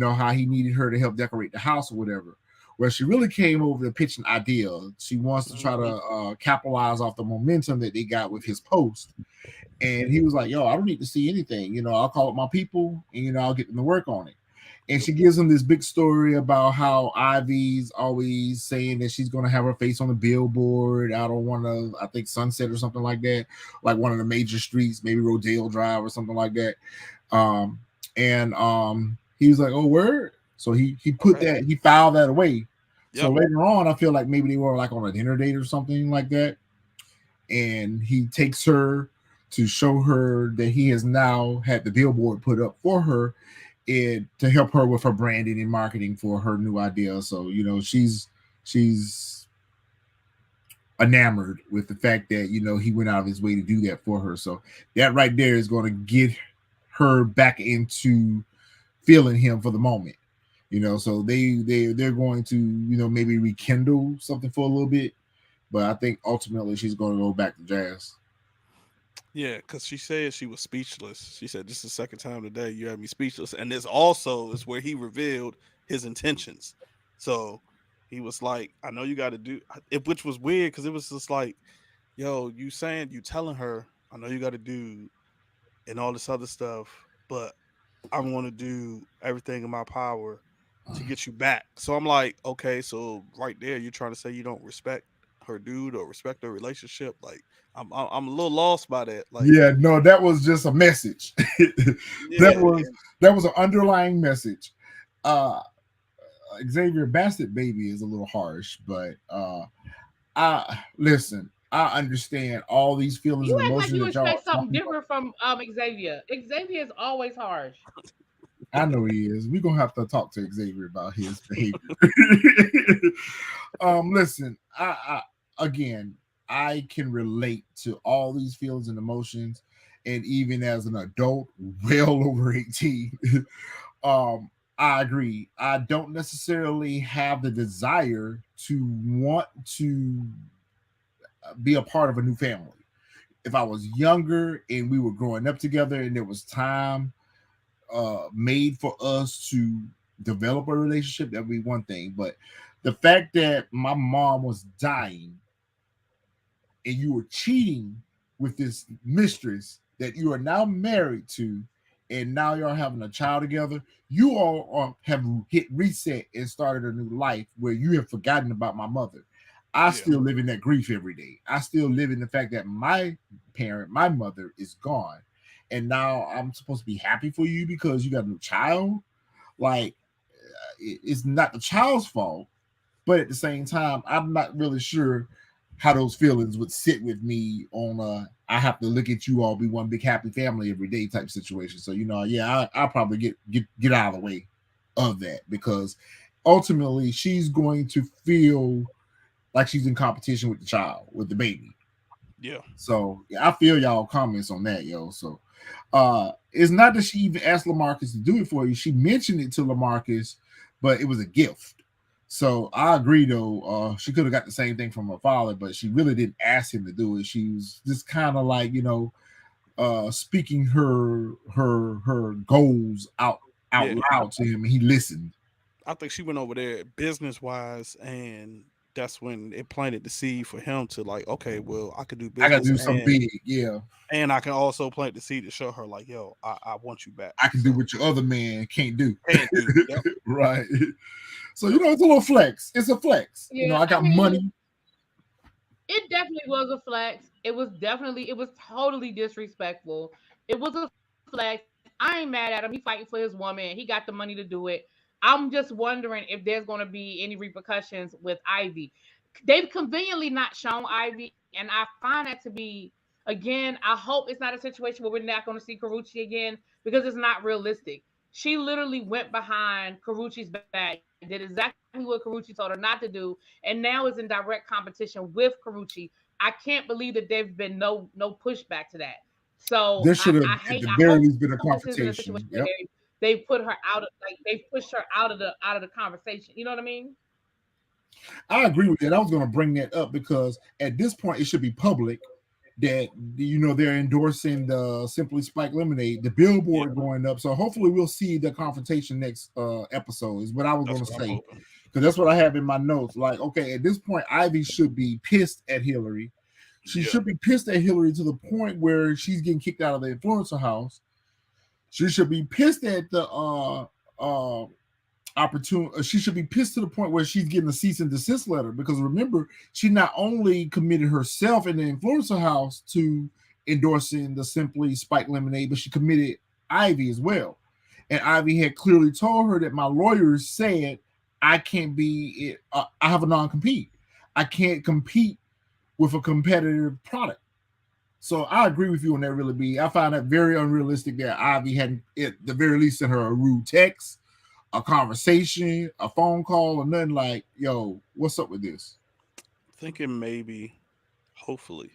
A: how he needed her to help decorate the house or whatever. Well, she really came over to pitch an idea. She wants to try to capitalize off the momentum that they got with his post. And he was like, yo, I don't need to see anything. I'll call up my people and, I'll get them to work on it. And she gives him this big story about how Ivy's always saying that she's going to have her face on the billboard out on one of, I think, Sunset or something like that, like one of the major streets, maybe Rodale Drive or something like that. And he was like, oh, word. So he put
B: Okay.
A: that, he filed that away. So
B: Yep.
A: later on, I feel like maybe they were like on a dinner date or something like that. And he takes her to show her that he has now had the billboard put up for her and to help her with her branding and marketing for her new idea. So, she's enamored with the fact that, he went out of his way to do that for her. So that right there is going to get her back into feeling him for the moment. So they're going to, maybe rekindle something for a little bit. But I think ultimately she's going to go back to Jazz.
B: Yeah, because she said she was speechless. She said, "This is the second time today you had me speechless." And this also is where he revealed his intentions. So he was like, "I know you got to do," which was weird because it was just like, "Yo, you telling her, I know you got to do, and all this other stuff, but I want to do everything in my power to get you back." So I'm like, okay, so right there, you're trying to say you don't respect her dude or respect their relationship. Like, I'm a little lost by that. Like,
A: Yeah, no, that was just a message.
B: yeah,
A: that was an underlying message. Xavier Bassett baby is a little harsh, but I listen, I understand all these feelings
D: You
A: and
D: act like
A: emotions
D: you
A: that y'all
D: expect
A: are
D: something
A: talking about.
D: different from Xavier. Xavier is always harsh.
A: I know he is. We're gonna have to talk to Xavier about his behavior. Listen, I again, I can relate to all these feelings and emotions, and even as an adult, well over 18, I agree. I don't necessarily have the desire to want to be a part of a new family. If I was younger and we were growing up together and there was time made for us to develop a relationship, that'd be one thing. But the fact that my mom was dying and you were cheating with this mistress that you are now married to, and now y'all having a child together, you all have hit reset and started a new life where you have forgotten about my mother. I
B: yeah,
A: still live in that grief every day. I still live in the fact that my parent, my mother, is gone. And now I'm supposed to be happy for you because you got a new child. Like, it's not the child's fault, but at the same time, I'm not really sure how those feelings would sit with me on I have to look at you all be one big happy family every day type situation. So yeah, I'll probably get out of the way of that because ultimately she's going to feel like she's in competition with the child, with the baby.
B: yeah.
A: So yeah, I feel y'all comments on that, yo. So it's not that she even asked Lamarcus to do it for you. She mentioned it to Lamarcus, but it was a gift. So I agree, though. She could have got the same thing from her father, but she really didn't ask him to do it. She was just kind of like, speaking her goals out
B: Yeah.
A: loud to him, and he listened.
B: I think she went over there business wise, and that's when it planted the seed for him to like, okay, well, I could do
A: I got to
B: business,
A: do something big, yeah.
B: and I can also plant the seed to show her like, yo, I want you back.
A: I can do what your other man can't do.
B: Can't do. Yep.
A: Right. So it's a little flex. It's a flex.
D: Yeah,
A: I got money.
D: It definitely was a flex. It was totally disrespectful. It was a flex. I ain't mad at him. He fighting for his woman. He got the money to do it. I'm just wondering if there's going to be any repercussions with Ivy. They've conveniently not shown Ivy, and I find that to be, again, I hope it's not a situation where we're not going to see Karuchi again, because it's not realistic. She literally went behind Karuchi's back, did exactly what Karuchi told her not to do, and now is in direct competition with Karuchi. I can't believe that there's been no pushback to that. So
A: There should have,
D: I
A: at
D: hate.
A: the
D: I
A: very
D: hope
A: least, been a
D: this isn't a situation
A: confrontation.
D: where
A: Yep.
D: they put her out of, like, they pushed her out of the conversation. You know what I mean?
A: I agree with that. I was going to bring that up because at this point, it should be public that they're endorsing the Simply Spike Lemonade, the billboard going up. So hopefully we'll see the confrontation next episode. Is what I was going to say, because that's what I have in my notes. Like, okay, at this point, Ivy should be pissed at Hillary. She should be pissed at Hillary to the point where she's getting kicked out of the influencer house. She should be pissed at the opportunity. She should be pissed to the point where she's getting a cease and desist letter, because remember, she not only committed herself in the influencer house to endorsing the Simply Spike Lemonade, but she committed Ivy as well. And Ivy had clearly told her that my lawyers said I can't be. I have a non-compete. I can't compete with a competitive product. So I agree with you on that, really, B. I find that very unrealistic that Ivy hadn't, at the very least, sent her a rude text, a conversation, a phone call, or nothing like, yo, what's up with this?
B: Thinking maybe, hopefully,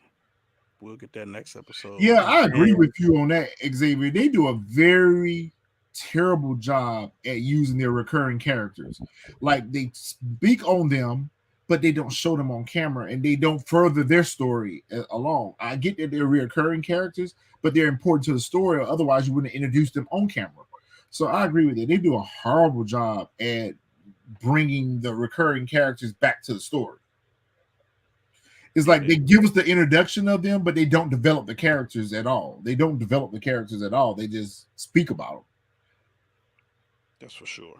B: we'll get that next episode.
A: Yeah, I agree with you on that, Xavier. They do a very terrible job at using their recurring characters. Like, they speak on them, but they don't show them on camera, and they don't further their story along. I get that they're recurring characters, but they're important to the story, or otherwise you wouldn't introduce them on camera. So I agree with it. They do a horrible job at bringing the recurring characters back to the story. It's like they give us the introduction of them, but they don't develop the characters at all. They just speak about them.
B: That's for sure.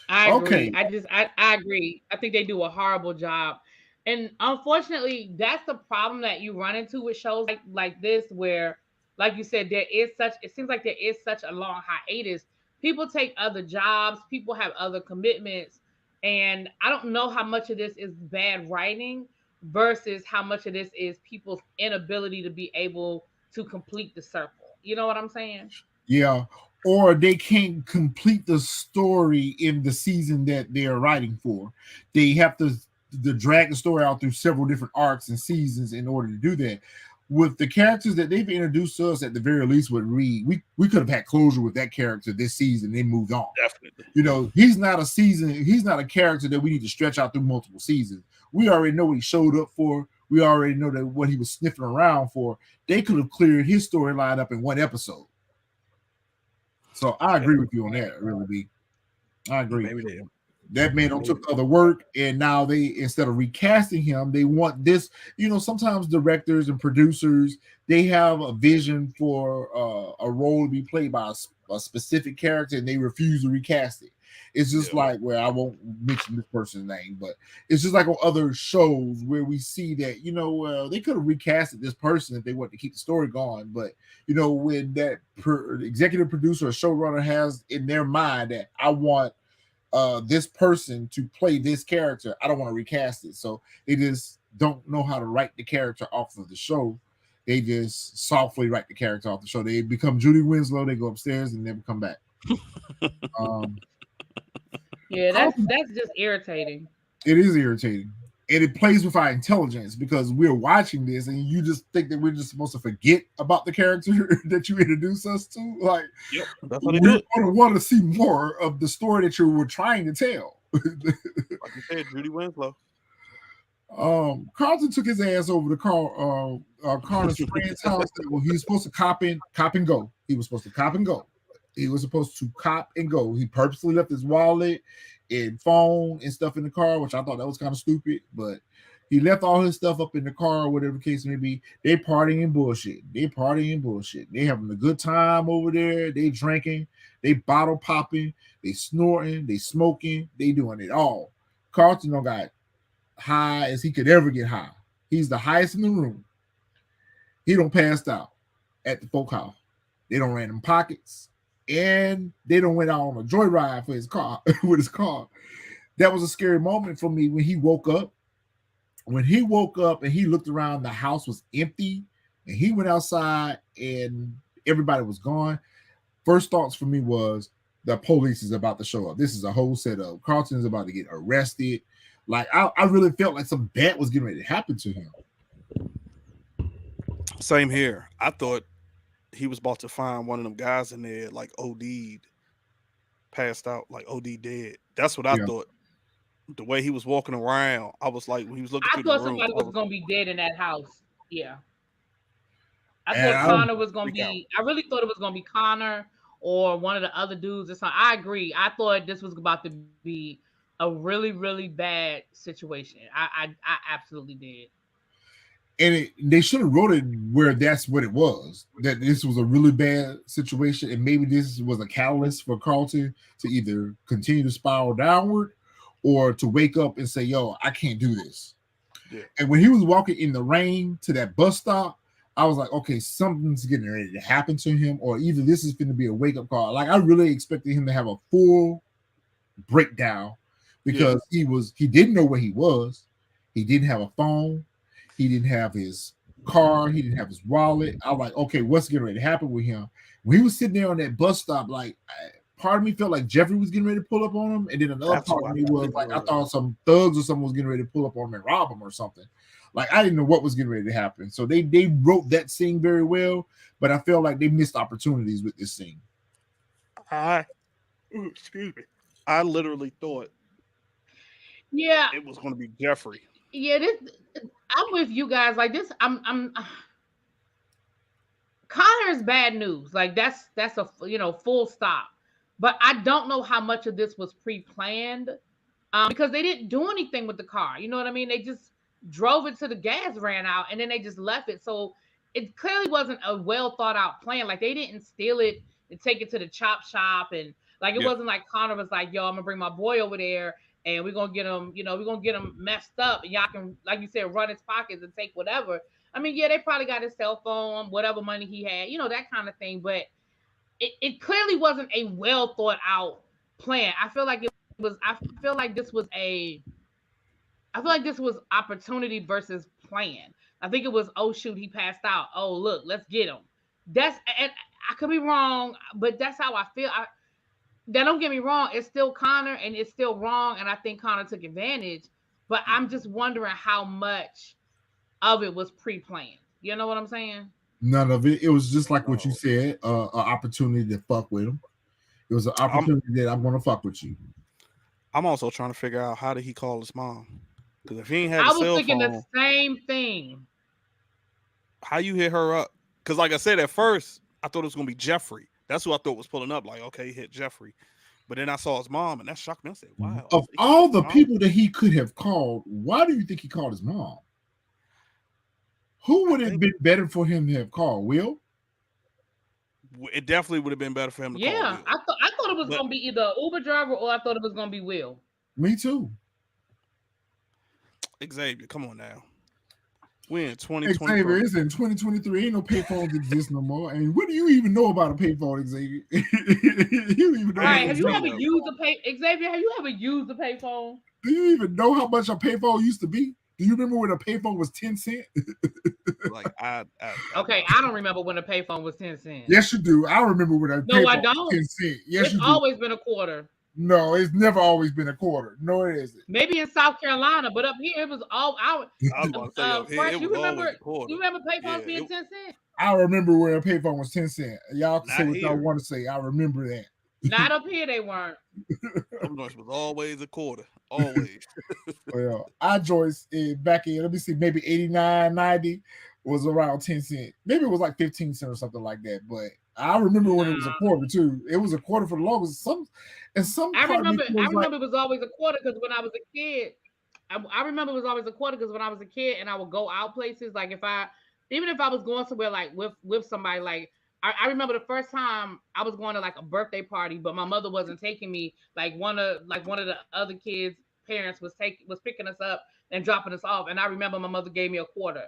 D: I agree. I agree. I think they do a horrible job. And unfortunately, that's the problem that you run into with shows like this, where, like you said, it seems like there is such a long hiatus. People take other jobs, people have other commitments, and I don't know how much of this is bad writing versus how much of this is people's inability to be able to complete the circle. You know what I'm saying?
A: Yeah. Or they can't complete the story in the season that they're writing for. They have to drag the story out through several different arcs and seasons in order to do that. With the characters that they've introduced to us, at the very least with Reed, we could have had closure with that character this season. They moved on.
B: Definitely.
A: He's not a character that we need to stretch out through multiple seasons. We already know what he showed up for. We already know that what he was sniffing around for. They could have cleared his storyline up in one episode. So I agree with you on that, really, B. I agree. That man took other work, and now they, instead of recasting him, they want this. Sometimes directors and producers, they have a vision for a role to be played by a specific character, and they refuse to recast it. It's just like, I won't mention this person's name, but it's just like on other shows where we see that, they could have recasted this person if they want to keep the story going. But, when that executive producer or showrunner has in their mind that I want this person to play this character, I don't want to recast it. So they just don't know how to write the character off of the show. They just softly write the character off the show. They become Judy Winslow, they go upstairs and never come back.
D: Yeah, that's just irritating.
A: It is irritating. And it plays with our intelligence, because we're watching this and you just think that we're just supposed to forget about the character that you introduce us to. Like,
B: that's what they do.
A: We want to see more of the story that you were trying to tell.
B: Like you said, Judy Winslow.
A: Carlton took his ass over to Carter's friend's house. He was supposed to cop and go. He was supposed to cop and go. He was supposed to cop and go. He purposely left his wallet and phone and stuff in the car, which I thought that was kind of stupid, but he left all his stuff up in the car, whatever the case may be. They partying and bullshit. They having a good time over there. They drinking. They bottle popping. They snorting. They smoking. They doing it all. Carlton don't got high as he could ever get high. He's the highest in the room. He don't passed out at the folk house. They don't ran them pockets, and they don't went out on a joyride for his car with his car. That was a scary moment for me when he woke up. When he woke up and he looked around, the house was empty, and he went outside and everybody was gone. First thoughts for me was the police is about to show up. This is a whole setup. Carlton is about to get arrested. Like I really felt like some bad was getting ready to happen to him.
B: Same here. I thought he was about to find one of them guys in there like OD'd, passed out, like OD dead. That's what I thought. The way he was walking around, I was like, when he was looking through the room,
D: I thought somebody was going to be dead in that house. Yeah. I
A: And
D: thought Connor was going to be, I really thought it was going to be Connor or one of the other dudes or something. I agree. I thought this was about to be a really, really bad situation. I absolutely did.
A: And they should have wrote it where that's what it was, that this was a really bad situation, and maybe this was a catalyst for Carlton to either continue to spiral downward or to wake up and say, yo, I can't do this. Yeah. And when he was walking in the rain to that bus stop, I was like, okay, something's getting ready to happen to him, or either this is going to be a wake-up call. Like, I really expected him to have a full breakdown because he didn't know where he was. He didn't have a phone. He didn't have his car. He didn't have his wallet. I was like, okay, what's getting ready to happen with him? When he was sitting there on that bus stop, like, part of me felt like Jeffrey was getting ready to pull up on him, and then another part of me was like, I thought some thugs or someone was getting ready to pull up on him and rob him or something. Like, I didn't know what was getting ready to happen. So they wrote that scene very well, but I felt like they missed opportunities with this scene.
B: Excuse me. I literally thought it was going to be Jeffrey.
D: Yeah, I'm with you guys. Like this, I'm Connor is bad news. Like that's a full stop. But I don't know how much of this was pre-planned because they didn't do anything with the car. You know what I mean? They just drove it till the gas ran out and then they just left it. So it clearly wasn't a well thought out plan. Like they didn't steal it and take it to the chop shop, and like it wasn't like Connor was like, yo, I'm gonna bring my boy over there and we're gonna get him, we're gonna get him messed up and y'all can, like you said, run his pockets and take whatever. I mean, yeah, they probably got his cell phone, whatever money he had, that kind of thing, but it clearly wasn't a well thought out plan. I feel like this was opportunity versus plan. I think it was, oh shoot, he passed out. Oh look, let's get him. And I could be wrong, but that's how I feel. Don't get me wrong, it's still Connor and it's still wrong, and I think Connor took advantage, but I'm just wondering how much of it was pre-planned. You know what I'm saying?
A: None of it. It was just like what you said, an opportunity to fuck with him. It was an opportunity that I'm going to fuck with you.
B: I'm also trying to figure out, how did he call his mom? Because if he ain't had a cell phone,
D: I was thinking the same thing.
B: How you hit her up? Because like I said, at first, I thought it was going to be Jeffrey. That's who I thought was pulling up. Like, okay, he hit Jeffrey. But then I saw his mom, and that shocked me. I said, wow.
A: Of all the people that he could have called, why do you think he called his mom? Who would have been better for him to have called? Will?
B: It definitely would have been better for him to call Will.
D: I thought it was going to be either an Uber driver or I thought it was going to be Will.
A: Me too.
B: Xavier, come on now. We're in 2023.
A: Xavier, it's in 2023. Ain't no payphones exist no more. I mean, what do you even know about a payphone, Xavier? You don't even know.
D: Right, have you ever used Xavier, have you ever used a payphone?
A: Do you even know how much a payphone used to be? Do you remember when a payphone was 10 cents?
D: Okay, I don't remember when a payphone was 10 cents.
A: Yes, you do. I remember when a payphone was 10 cents. Yes,
D: it's always been a quarter.
A: No, it's never always been a quarter. No, it isn't.
D: Maybe in South Carolina, but up here it was all out. You remember payphones being 10 cents?
A: I remember when a payphone was 10 cents. Y'all can say what y'all want to say. I remember that.
D: Not up here, they weren't.
B: Them joints was always a quarter. Always.
A: Well, our joints back in, let me see, maybe 89, 90 was around 10 cents. Maybe it was like 15 cents or something like that. But I remember when it was a quarter too. It was a quarter for the longest.
D: I remember
A: like,
D: it was always a quarter because when I was a kid, I remember it was always a quarter because when I was a kid and I would go out places, like even if I was going somewhere like with somebody, like I remember the first time I was going to like a birthday party, but my mother wasn't taking me. Like one of the other kids' parents was picking us up and dropping us off, and I remember my mother gave me a quarter.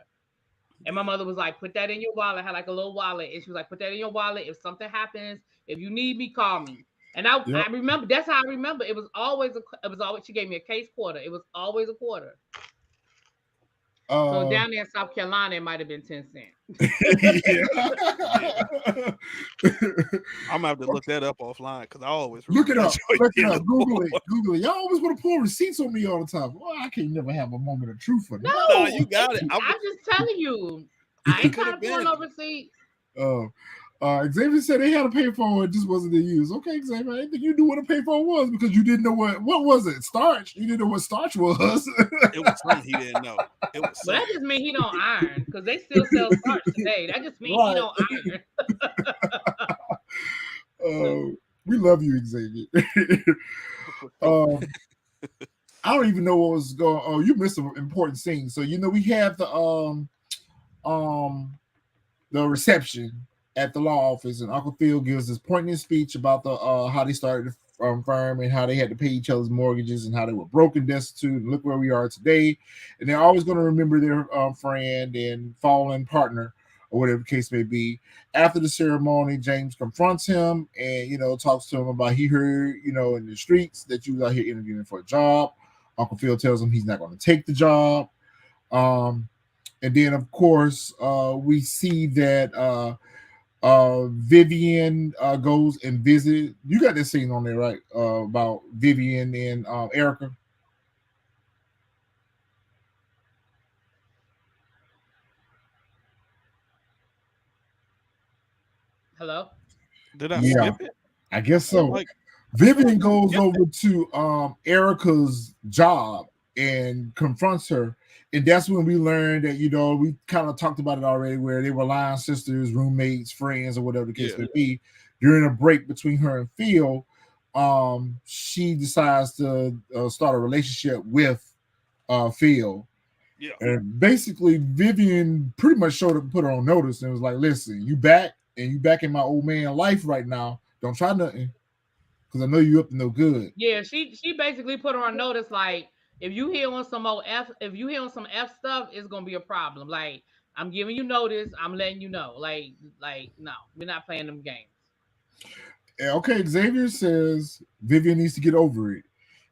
D: And my mother was like, put that in your wallet. I had like a little wallet. And she was like, put that in your wallet. If something happens, if you need me, call me. And I remember, that's how I remember. It was always she gave me a case quarter. It was always a quarter. So down there in South Carolina, it might have been 10 cents.
B: I'm gonna have to look that up offline because I always
A: look it up. Google it. Y'all always want to pull receipts on me all the time. Well, I can't never have a moment of truth for that.
B: No, you got it.
D: I'm just telling you. I ain't trying to pull no receipts.
A: Xavier said they had a payphone, it just wasn't in use. Okay, Xavier, I didn't think you knew what a payphone was because you didn't know what was it? Starch. You didn't know what starch was.
B: It was something he didn't know. It was
D: but that just means he don't iron because they still sell starch today. That just means he don't
A: iron. We love you, Xavier. I don't even know what was going. Oh, you missed an important scene. So we have the reception at the law office, and Uncle Phil gives this poignant speech about the how they started the firm and how they had to pay each other's mortgages and how they were broken, destitute, and look where we are today. And they're always going to remember their friend and fallen partner, or whatever the case may be. After the ceremony, James confronts him and talks to him about he heard in the streets that you was out here interviewing for a job. Uncle Phil tells him he's not going to take the job. And then, of course, we see that Vivian goes and visit. You got this scene on there, right? About Vivian and Erica.
D: Hello?
B: Did I skip it?
A: I guess so. Vivian goes over to Erica's job and confronts her. And that's when we learned that, we kind of talked about it already, where they were lying sisters, roommates, friends, or whatever the case may be. During a break between her and Phil, she decides to start a relationship with Phil.
B: Yeah.
A: And basically, Vivian pretty much showed up and put her on notice and was like, listen, you back in my old man life right now. Don't try nothing because I know you up to no good.
D: Yeah, she basically put her on notice like, if you hear on some F stuff, it's gonna be a problem. Like, I'm giving you notice. I'm letting you know. Like, no, we're not playing them games.
A: Okay, Xavier says Vivian needs to get over it.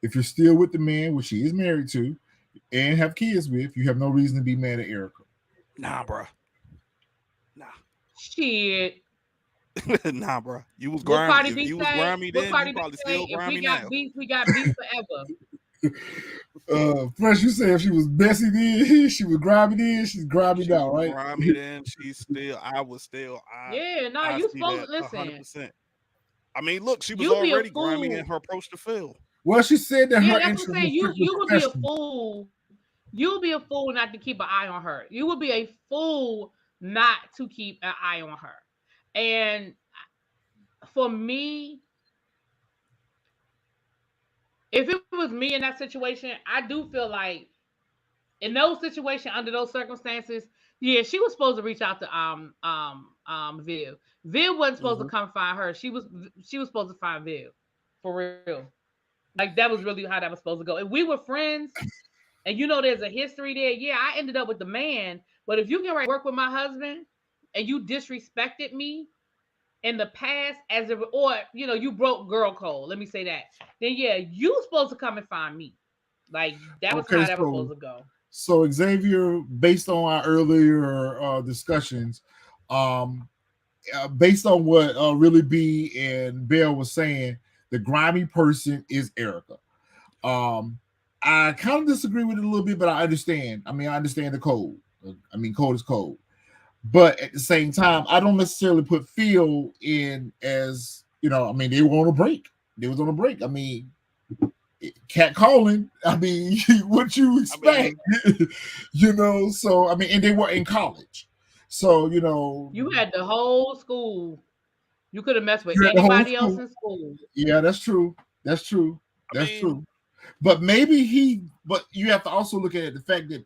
A: If you're still with the man, which she is married to, and have kids with, you have no reason to be mad at Erica.
B: Nah, bro. Nah.
D: Shit.
B: Nah, bro. You was grimy. If you was grimy then, you probably still grimy now.
D: We got beef forever.
A: Fresh, you said if she was messy then, she was grimy then, she's grimy now, right?
B: Grimy then, you supposed
D: to listen. 100%.
B: I mean, look, she was already grimy in her approach to Phil.
A: Well, she said that her
D: interest was you would be a fool. You would be a fool not to keep an eye on her. You would be a fool not to keep an eye on her. And for me, if it was me in that situation, I do feel like in those situations, under those circumstances, yeah, she was supposed to reach out to Viv. Viv wasn't supposed to come find her. She was supposed to find Viv. For real. Like, that was really how that was supposed to go. If we were friends and there's a history there, yeah, I ended up with the man. But if you can work with my husband and you disrespected me in the past you broke girl code, let me say that, then yeah, you supposed to come and find me. Like, that was how that was supposed to go.
A: So Xavier, based on our earlier discussions, based on what Really B and Belle was saying, the grimy person is Erica. I kind of disagree with it a little bit, but I understand. I mean, I understand the code. I mean, code is code. But at the same time, I don't necessarily put Phil in as I mean, they were on a break. They was on a break. I mean, cat calling. I mean, what you expect? So I mean, and they were in college. So
D: You had the whole school. You could have messed with
A: you had the whole
D: anybody else
A: school.
D: in school.
A: Yeah, that's true. That's true. That's true. But maybe but you have to also look at the fact that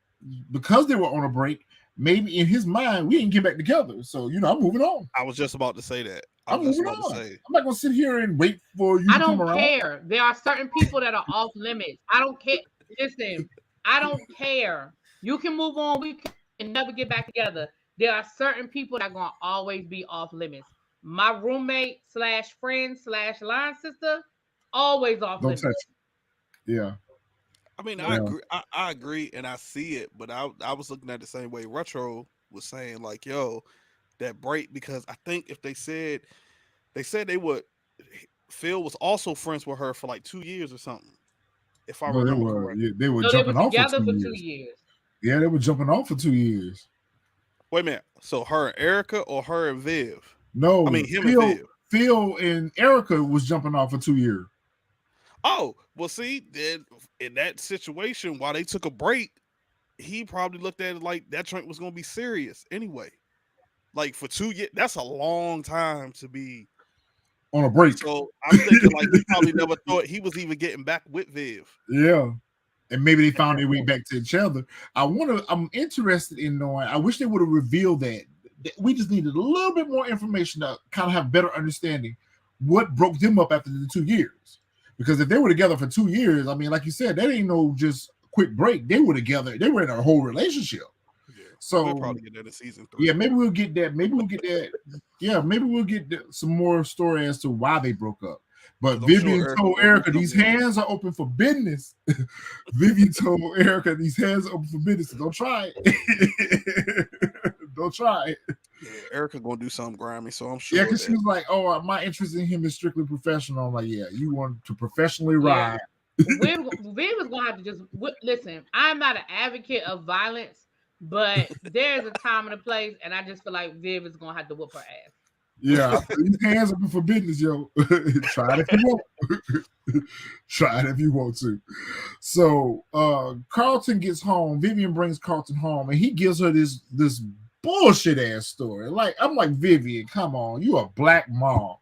A: because they were on a break, maybe in his mind, we didn't get back together. So, I'm moving on.
B: I was just about to say that.
A: I'm moving on. I'm not going to sit here and wait for you to come around.
D: I don't care. There are certain people that are off limits. I don't care. Listen, I don't care. You can move on. We can never get back together. There are certain people that are going to always be off limits. My roommate / friend / line sister, always off limits.
A: Touch it. Yeah.
B: I mean, I agree. I agree, and I see it, but I was looking at it the same way. Retro was saying, like, yo, that break, because I think if they said they would. Phil was also friends with her for like 2 years or something. If I remember correctly,
A: they were jumping off
D: together
A: for 2 years. Yeah, they were jumping off for 2 years.
B: Wait a minute. So her and Erica or her and Viv?
A: No,
B: I mean him and Viv.
A: Phil and Erica was jumping off for 2 years.
B: Oh, well, see, then in that situation, while they took a break, he probably looked at it like that joint was going to be serious anyway. Like for 2 years, that's a long time to be
A: on a break.
B: So I'm thinking like he probably never thought he was even getting back with Viv.
A: Yeah. And maybe they found their way back to each other. I'm interested in knowing, I wish they would have revealed that. We just needed a little bit more information to kind of have better understanding what broke them up after the 2 years. Because if they were together for 2 years, I mean, like you said, that ain't no just quick break. They were together. They were in a whole relationship.
B: Yeah.
A: So
B: we'll probably get that in season 3.
A: Yeah, maybe we'll get that. Yeah, maybe we'll get some more story as to why they broke up. But Vivian told Erica, these hands are open for business. Vivian told Erica, these hands are open for business. Don't try it. Don't try it.
B: Yeah, Erica gonna do something grimy, so I'm sure.
A: Yeah, because she was like, "Oh, my interest in him is strictly professional." I'm like, "Yeah, you want to professionally ride."
D: Viv was gonna have to just listen. I'm not an advocate of violence, but there's a time and a place, and I just feel like Viv is gonna have to whoop her ass.
A: Yeah, these hands open for business, yo. Try it if you want. Try it if you want to. So Carlton gets home. Vivian brings Carlton home, and he gives her this bullshit ass story. Like, I'm like, Vivian, come on, you a black mom.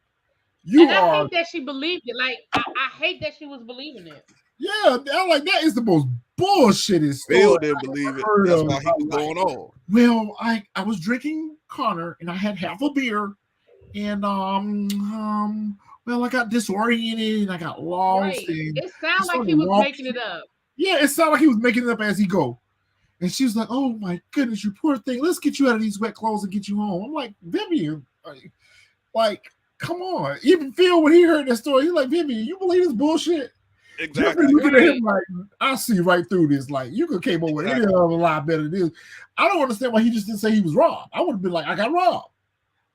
D: I hate that she believed it. Like, I hate that she was believing it.
A: Yeah, I'm like, that is the most bullshitty story.
B: Phil didn't believe it. That's why he was going on.
A: Well, I was drinking Connor, and I had half a beer, and well, I got disoriented and I got lost.
D: Right.
A: And
D: it sounded like he was making it up.
A: Yeah, it sounded like he was making it up as he go. And she was like, "Oh my goodness, you poor thing. Let's get you out of these wet clothes and get you home." I'm like, Vivian, like, come on. Even Phil, when he heard that story, he's like, Vivian, you believe this bullshit?
B: Exactly.
A: Looking at him like, I see right through this. Like, you could came up with any other lie better than this. I don't understand why he just didn't say he was robbed. I would have been like, I got robbed.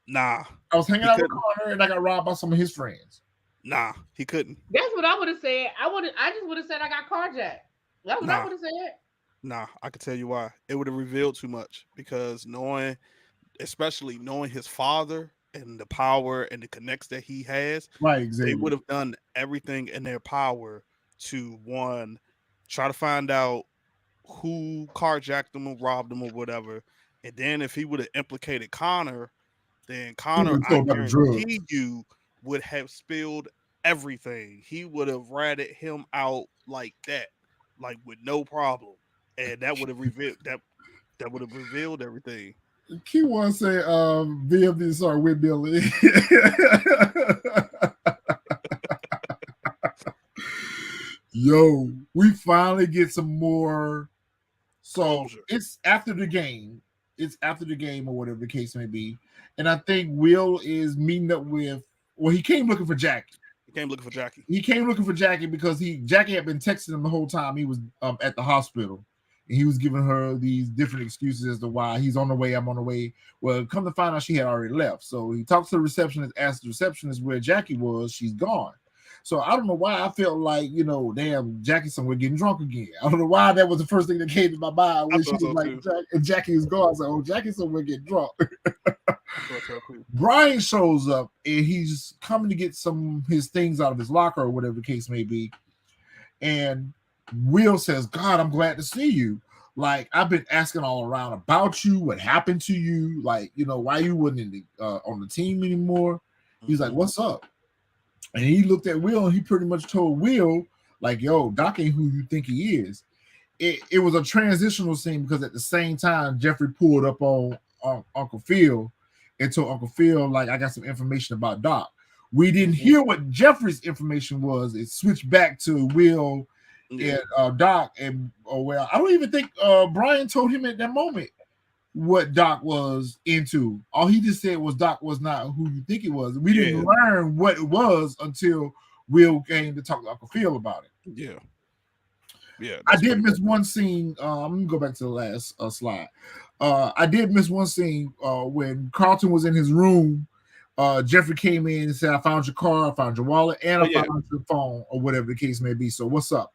B: Nah.
A: I was hanging out with Connor and I got robbed by some of his friends.
B: Nah, he couldn't.
D: That's what I would have said. I just would have said I got carjacked. That's what I would have said.
B: Nah, I can tell you why. It would have revealed too much, because especially knowing his father and the power and the connects that he has,
A: right? Exactly.
B: They would have done everything in their power to, one, try to find out who carjacked them or robbed them or whatever, and then if he would have implicated Connor, then Connor, I guarantee you, would have spilled everything. He would have ratted him out like that, like with no problem. And that would have revealed that would have revealed everything.
A: Key one say, VMD sorry with Billy. Yo, we finally get some more. So it's after the game. It's after the game or whatever the case may be. And I think Will is meeting up with, well, he came looking for Jackie.
B: He came looking for Jackie because Jackie had been texting him the whole time he was at the hospital. And he was giving her these different excuses as to why he's on the way, I'm on the way. Well, come to find out she had already left. So he talks to the receptionist, asks the receptionist where Jackie was. She's gone. So I don't know why I felt like, damn, Jackie's somewhere getting drunk again. I don't know why that was the first thing that came to my mind when she was like, and Jackie is gone. I was like, oh, Jackie's somewhere getting drunk.
A: Brian shows up and he's coming to get some his things out of his locker or whatever the case may be. And Will says, God, I'm glad to see you. Like, I've been asking all around about you, what happened to you, like, you know, why you wasn't in the, on the team anymore. He's like, what's up? And he looked at Will and he pretty much told Will, like, yo, Doc ain't who you think he is. It was a transitional scene because at the same time, Jeffrey pulled up on Uncle Phil and told Uncle Phil, like, I got some information about Doc. We didn't hear what Jeffrey's information was. It switched back to Will and Doc. And well, I don't even think Brian told him at that moment what Doc was into. All he just said was Doc was not who you think it was. We didn't learn what it was until Will came to talk to Uncle Phil about it.
B: Yeah. Yeah,
A: I did miss one scene. I'm gonna go back to the last slide. I did miss one scene when Carlton was in his room. Jeffrey came in and said, I found your car, I found your wallet, and I found your phone, or whatever the case may be. So what's up?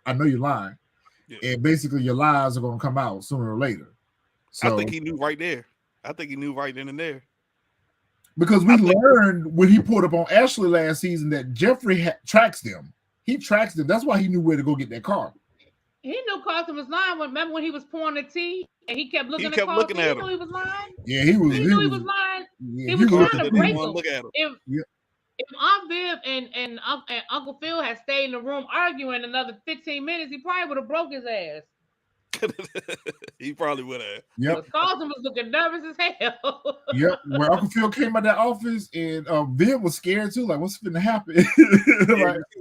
A: I know you're lying. Yeah. And basically your lies are gonna come out sooner or later. So
B: I think he knew right there. I think he knew right then and there.
A: Because we learned when he pulled up on Ashley last season that Jeffrey tracks them. He tracks them. That's why he knew where to go get that car.
D: He knew Carlton was lying. Remember when he was pouring the tea and he kept looking at Carlton?
B: Looking at
D: him. He knew he was lying.
A: Yeah, he knew
D: he was lying.
A: Yeah,
D: he was trying to break him.
B: Look at him.
D: If Aunt Viv and Uncle Phil had stayed in the room arguing another 15 minutes, he probably would have broke his ass.
B: He probably would have.
A: Yep.
D: Carlton was looking nervous as hell.
A: Yep. When Uncle Phil came out of that office and Viv was scared too, like, what's going to happen?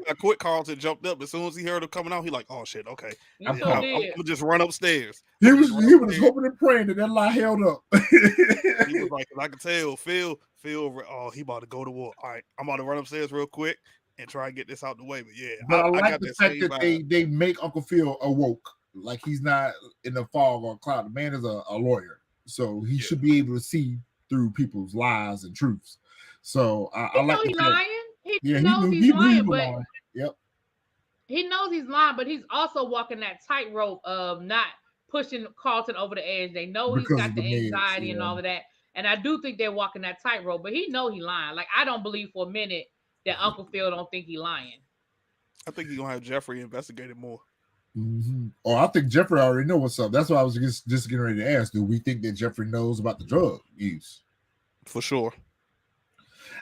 B: I quit. Carlton jumped up as soon as he heard him coming out. He like, oh shit, okay. I'm
D: gonna
B: just run upstairs.
A: He was hoping and praying that lie held up.
B: He was like, I could tell Phil, oh, he about to go to war. All right, I'm about to run upstairs real quick and try and get this out the way. But yeah,
A: but I like the fact that they make Uncle Phil awoke. Like he's not in the fog or cloud. The man is a lawyer, so he should be able to see through people's lies and truths. So I like
D: he's lying. He
A: knows he's lying, but yep,
D: he knows he's lying. But he's also walking that tightrope of not pushing Carlton over the edge. They know he's got the anxiety and all of that, and I do think they're walking that tightrope. But he know he's lying. Like I don't believe for a minute that Uncle Phil don't think he's lying.
B: I think he's gonna have Jeffrey investigate it more.
A: Mm-hmm. Oh, I think Jeffrey already knows what's up. That's why I was just getting ready to ask. Do we think that Jeffrey knows about the drug use?
B: For sure.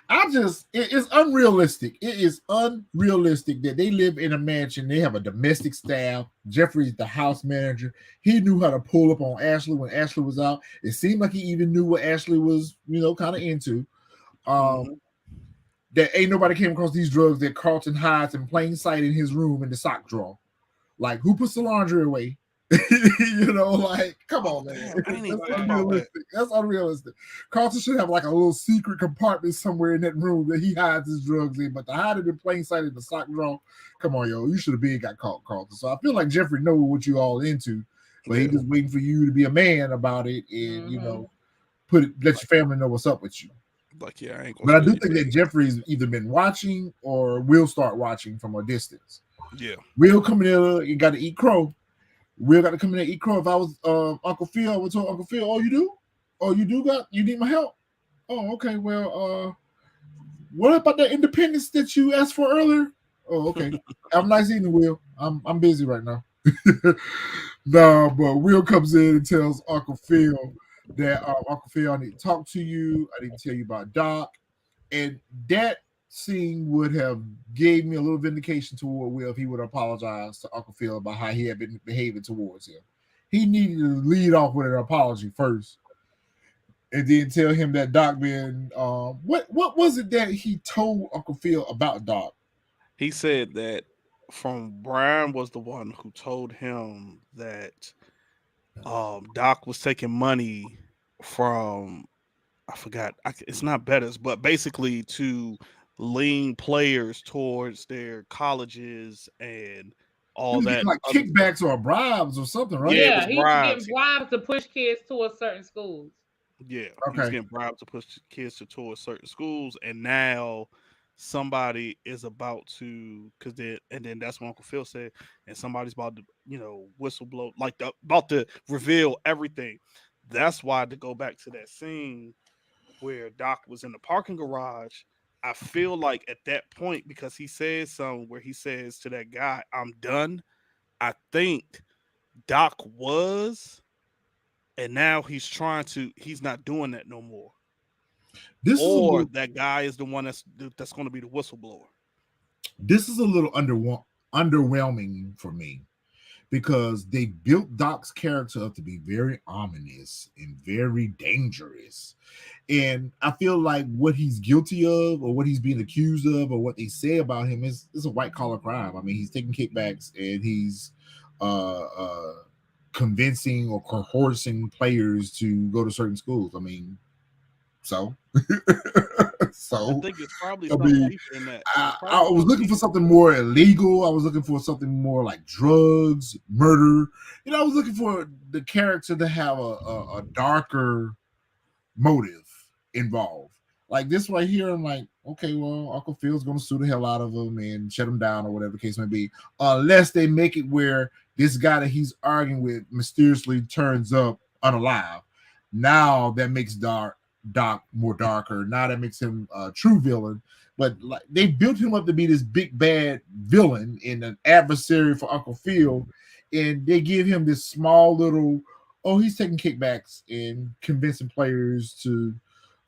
A: It's unrealistic. It is unrealistic that they live in a mansion. They have a domestic staff. Jeffrey's the house manager. He knew how to pull up on Ashley when Ashley was out. It seemed like he even knew what Ashley was, kind of into. That ain't nobody came across these drugs that Carlton hides in plain sight in his room in the sock drawer. Like, who puts the laundry away? Like, come on, man. That's unrealistic. That's unrealistic. Carlton should have like a little secret compartment somewhere in that room that he hides his drugs in, but to hide it in plain sight in the sock drawer, come on, yo. You should have been got caught, Carlton. So I feel like Jeffrey knows what you all into, but he's just waiting for you to be a man about it and, let your family know what's up with you.
B: Like, yeah, I ain't
A: but I do think that Jeffrey's either been watching or will start watching from a distance.
B: Yeah.
A: Will come in there, you got to eat crow. Will got to come in there and eat crow. If I was Uncle Phil, I would tell Uncle Phil, oh, you do? Oh, you need my help? Oh, okay. Well, what about the independence that you asked for earlier? Oh, okay. Have a nice evening, Will. I'm busy right now. No, but Will comes in and tells Uncle Phil that Uncle Phil, I need to talk to you. I need to tell you about Doc. And that scene would have gave me a little vindication toward Will if he would apologize to Uncle Phil about how he had been behaving towards him. He needed to lead off with an apology first, and then tell him that Doc been what was it that he told Uncle Phil about Doc?
B: He said that Brian was the one who told him that Doc was taking money from I forgot it's not Bettis, but basically to lean players towards their colleges and all that,
A: like kickbacks or bribes or something, right?
D: Yeah, he was getting bribes to push kids towards certain schools.
B: Yeah, he was getting bribes to push kids towards certain schools, and now somebody is about to then that's what Uncle Phil said, and somebody's about to whistleblow, about to reveal everything. That's why, to go back to that scene where Doc was in the parking garage. I feel like at that point, because he says something where he says to that guy, "I'm done." I think Doc was, and now he's not doing that no more.
A: This is a
B: Or
A: little
B: that guy is the one that's going to be the whistleblower.
A: this is a little underwhelming for me because they built Doc's character up to be very ominous and very dangerous. And I feel like what he's guilty of or what he's being accused of or what they say about him is a white collar crime. I mean, he's taking kickbacks and he's uh, uh, convincing or coercing players to go to certain schools. I mean, so
B: I
A: so
B: think it's probably
A: I
B: something
A: mean,
B: deeper than that.
A: I was looking for something more illegal. I was looking for something more like drugs, murder. I was looking for the character to have a darker motive involved. Like this right here, I'm like, okay, well, Uncle Phil's gonna sue the hell out of him and shut him down or whatever the case may be, unless they make it where this guy that he's arguing with mysteriously turns up unalive. Now that makes Doc more darker. Now that makes him a true villain. But like they built him up to be this big bad villain and an adversary for Uncle Phil, and they give him this small little, oh, he's taking kickbacks and convincing players to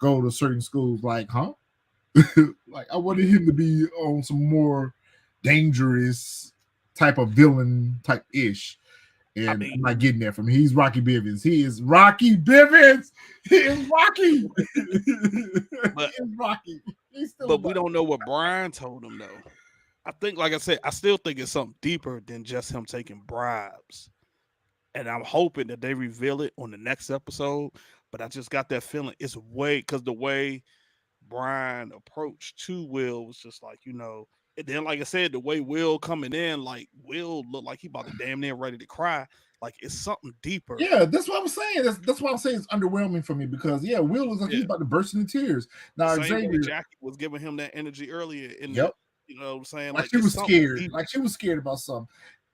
A: go to certain schools. Like, huh? Like I wanted him to be on some more dangerous type of villain type ish. And I'm not getting that from him. He's Rocky Bivens. He is Rocky Bivens. He is Rocky.
B: But,
A: he is Rocky.
B: But we don't know what Brian told him though. I think, like I said, I still think it's something deeper than just him taking bribes. And I'm hoping that they reveal it on the next episode. But I just got that feeling it's because the way Brian approached to Will was just like, and then like I said, the way Will coming in, like Will looked like he about to damn near ready to cry. Like it's something deeper.
A: Yeah, that's what I'm saying. That's why I'm saying it's underwhelming for me because Will looks like he's about to burst into tears. Now Xavier,
B: Jackie was giving him that energy earlier in
A: yep.
B: You know what I'm saying?
A: Like she was scared. Deeper. Like she was scared about something.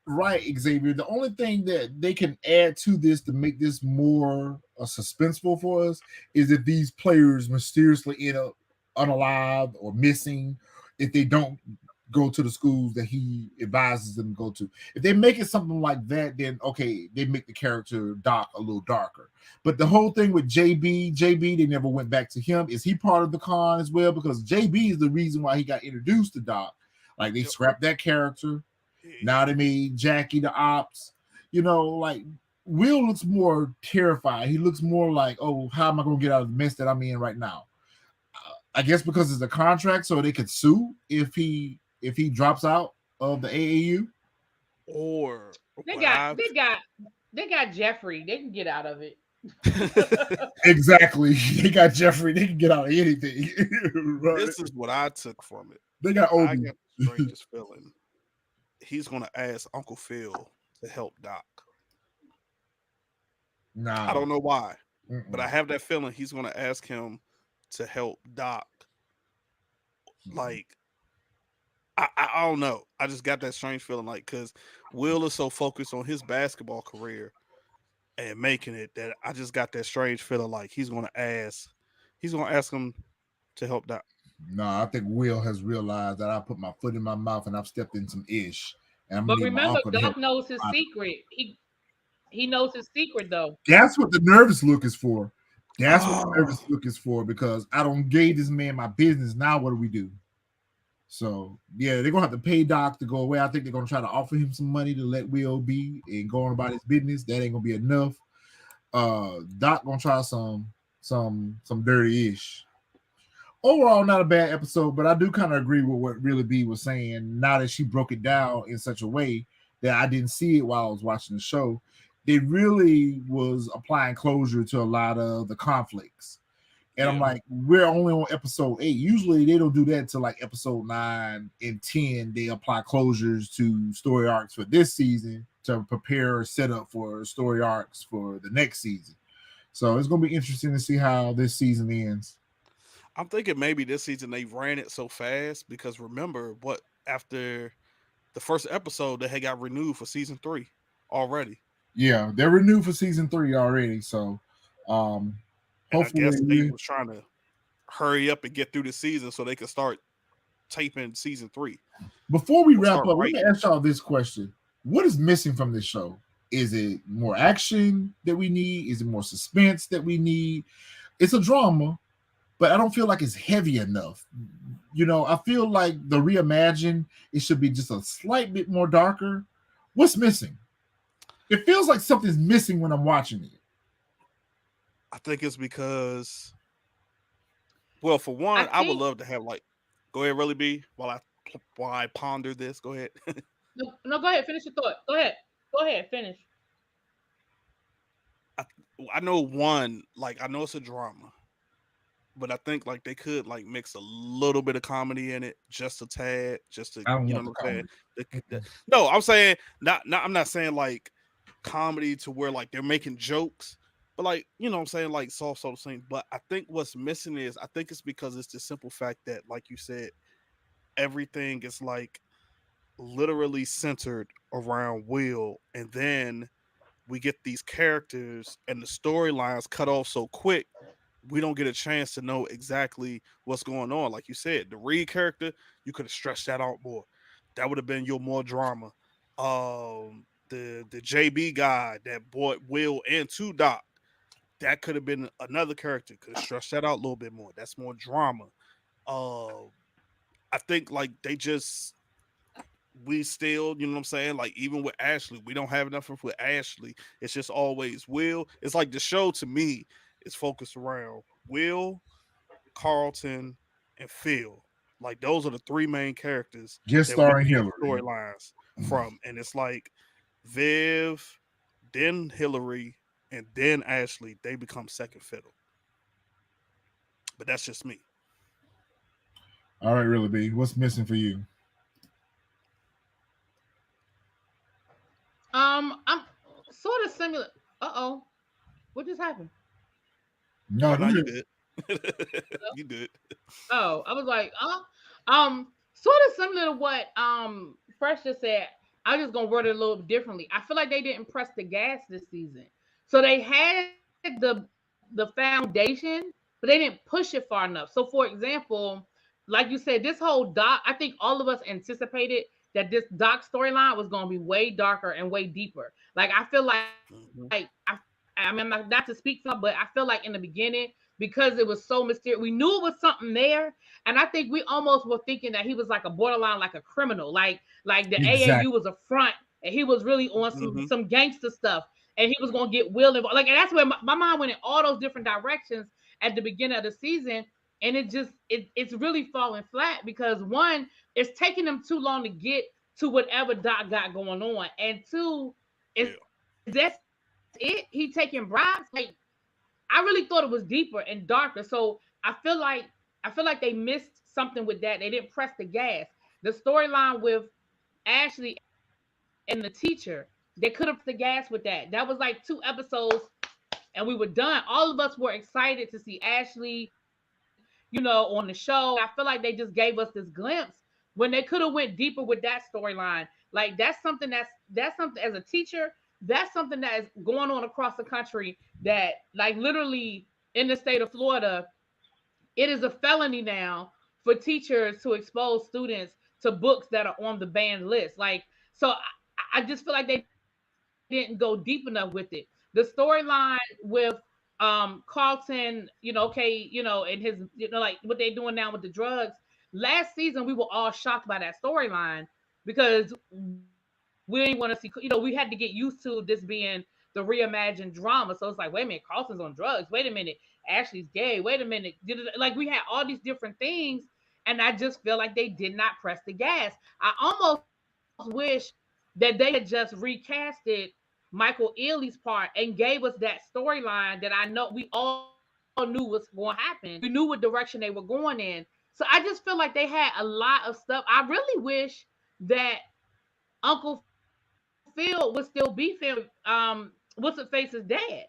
A: Right, Xavier. The only thing that they can add to this to make this more suspenseful for us is if these players mysteriously end up unalive or missing, if they don't go to the schools that he advises them to go to. If they make it something like that, then okay, they make the character Doc a little darker. But the whole thing with JB, they never went back to him. Is he part of the con as well? Because JB is the reason why he got introduced to Doc. Like they scrapped that character. Now they made Jackie the ops. Like Will looks more terrified. He looks more like, oh, how am I going to get out of the mess that I'm in right now? I guess because it's a contract, so they could sue if he drops out of the AAU.
B: Or
D: they got Jeffrey. They can get out of it.
A: Exactly. They got Jeffrey. They can get out of anything.
B: Right. This is what I took from it.
A: They got Obi.
B: I got the strangest feeling. He's going to ask Uncle Phil to help Doc.
A: Nah.
B: I don't know why, but I have that feeling he's going to ask him to help Doc. Like, I don't know. I just got that strange feeling, like, because Will is so focused on his basketball career and making it that I just got that strange feeling like he's going to ask him to help Doc.
A: No, I think Will has realized that I put my foot in my mouth and I've stepped in some ish. And
D: but remember, Doc knows his secret. He knows his secret, though.
A: That's what the nervous look is for. That's what the nervous look is for, because I don't gave this man my business. Now what do we do? So, yeah, they're going to have to pay Doc to go away. I think they're going to try to offer him some money to let Will be and go on about his business. That ain't going to be enough. Doc going to try some dirty-ish. Overall, not a bad episode, but I do kind of agree with what Really B was saying. Now that she broke it down in such a way that I didn't see it while I was watching the show, it really was applying closure to a lot of the conflicts. And I'm like, we're only on episode 8. Usually they don't do that until like episode 9 and 10. They apply closures to story arcs for this season to prepare or set up for story arcs for the next season. So it's going to be interesting to see how this season ends.
B: I'm thinking maybe this season they ran it so fast because remember what, after the first episode they had got renewed for season 3 already.
A: Yeah, they're renewed for season 3 already. So hopefully
B: I guess they was trying to hurry up and get through the season so they can start taping season 3.
A: Before we
B: Or
A: wrap
B: start
A: up, let me
B: writing.
A: ask y'all this question. What is missing from this show? Is it more action that we need? Is it more suspense that we need? It's a drama, but I don't feel like it's heavy enough. You know, I feel like the Reimagine, it should be just a slight bit more darker. What's missing? It feels like something's missing when I'm watching it.
B: I think it's because, well, for one, I would
D: think
B: love to have like, go ahead, really B, while I ponder this. Go ahead.
D: no, go ahead, finish your thought. Go ahead, finish.
B: I, I know one, like I know it's a drama, but I think like they could like mix a little bit of comedy in it, just a tad, just to
A: I don't
B: you know
A: want the
B: what I'm saying.
A: comedy.
B: No, I'm saying not. I'm not saying like comedy to where like they're making jokes, but like you know what I'm saying like soft sort of thing. But I think what's missing is I think it's because it's the simple fact that like you said, everything is like literally centered around Will, and then we get these characters and the storylines cut off so quick we don't get a chance to know exactly what's going on. Like you said, the Reed character, you could have stretched that out more. That would have been your more drama. The JB guy that brought Will into Doc, that could have been another character. Could have stretched that out a little bit more. That's more drama. Uh, I think like they just we still, you know what I'm saying? Like even with Ashley, we don't have enough with Ashley. It's just always Will. It's like the show to me is focused around Will, Carlton, and Phil. Like those are the 3 main characters
A: Just
B: that we
A: starring
B: get
A: Hillary.
B: storylines from. And it's like Viv, then Hillary, and then Ashley, they become second fiddle. But that's just me.
A: All right, really, B. What's missing for you?
D: I'm sort of similar. Uh-oh. What just happened?
A: No,
B: Oh
A: go
B: no, you
A: ahead.
B: good. You good.
D: Oh, I was like, sort of similar to what Fresh just said. I'm just gonna word it a little differently. I feel like they didn't press the gas this season. So they had the foundation, but they didn't push it far enough. So for example, like you said, this whole Doc, I think all of us anticipated that this Doc storyline was gonna be way darker and way deeper. Like I feel like
B: Mhm.
D: I mean, I'm not to speak for, but I feel like in the beginning, because it was so mysterious, we knew it was something there, and I think we almost were thinking that he was like a borderline, like a criminal, like the AAU
A: Exactly.
D: was a front, and he was really on
B: Mhm.
D: some gangster stuff, and he was gonna get Will involved. Like, and that's where my mind went in all those different directions at the beginning of the season, and it's really falling flat because one, it's taking them too long to get to whatever Doc got going on, and two, is
B: Yeah.
D: that's it? He taking bribes? Like I really thought it was deeper and darker. So I feel like they missed something with that. They didn't press the gas. The storyline with Ashley and the teacher, they could have pressed the gas with that. That was like 2 episodes and we were done. All of us were excited to see Ashley, on the show. And I feel like they just gave us this glimpse when they could have went deeper with that storyline. Like that's something as a teacher, that's something that is going on across the country that like literally in the state of Florida, it is a felony now for teachers to expose students to books that are on the banned list. Like, so I just feel like they didn't go deep enough with it. The storyline with Carlton, and his, like what they're doing now with the drugs. Last season, we were all shocked by that storyline because we didn't want to see, we had to get used to this being the reimagined drama. So it's like, wait a minute, Carlton's on drugs. Wait a minute, Ashley's gay. Wait a minute. Like we had all these different things. And I just feel like they did not press the gas. I almost wish that they had just recasted Michael Ealy's part and gave us that storyline that I know we all knew was going to happen. We knew what direction they were going in. So I just feel like they had a lot of stuff. I really wish that Uncle Phil would still beefing with what's it face's dad.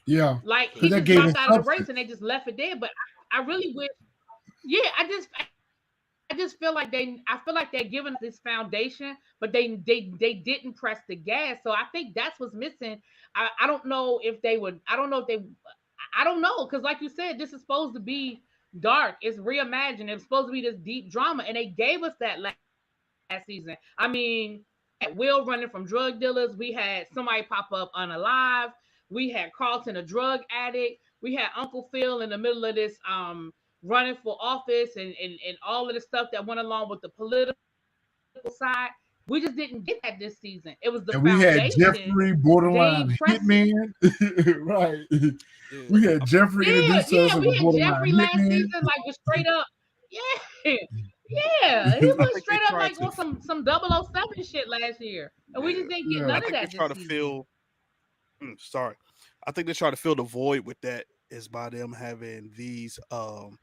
A: Yeah,
D: Like he
A: because
D: just
A: that
D: dropped
A: gave
D: out
A: it
D: of the race and they
A: substance.
D: just left it there. But I really wish, yeah, I just feel like I feel like they're giving us this foundation, but they didn't press the gas. So I think that's what's missing. I don't know if they would. I don't know if they. I don't know, because like you said, this is supposed to be dark. It's reimagined. It's supposed to be this deep drama, and they gave us that last season. I mean, Will running from drug dealers. We had somebody pop up unalive. We had Carlton, a drug addict. We had Uncle Phil in the middle of this running for office and all of the stuff that went along with the political side. We just didn't get that this season. It was the
A: And we had
D: foundation.
A: Jeffrey,
D: They
A: borderline
D: pressed.
A: hitman. Right.
B: Yeah.
A: We had Jeffrey introduced
D: Yeah,
A: us as
D: we
A: a
D: had
A: borderline
D: Jeffrey last
A: hitman.
D: season, like was straight up. Yeah, yeah, he
B: I
D: was
B: think they
D: straight up
B: tried
D: like
B: to.
D: on some 007 shit last year, and we
B: Yeah.
D: just didn't get
A: Yeah.
B: I
D: none of
B: think they
D: that
B: try
D: this
B: to
D: season.
B: fill. Sorry, I think they try to fill the void with that is by them having these um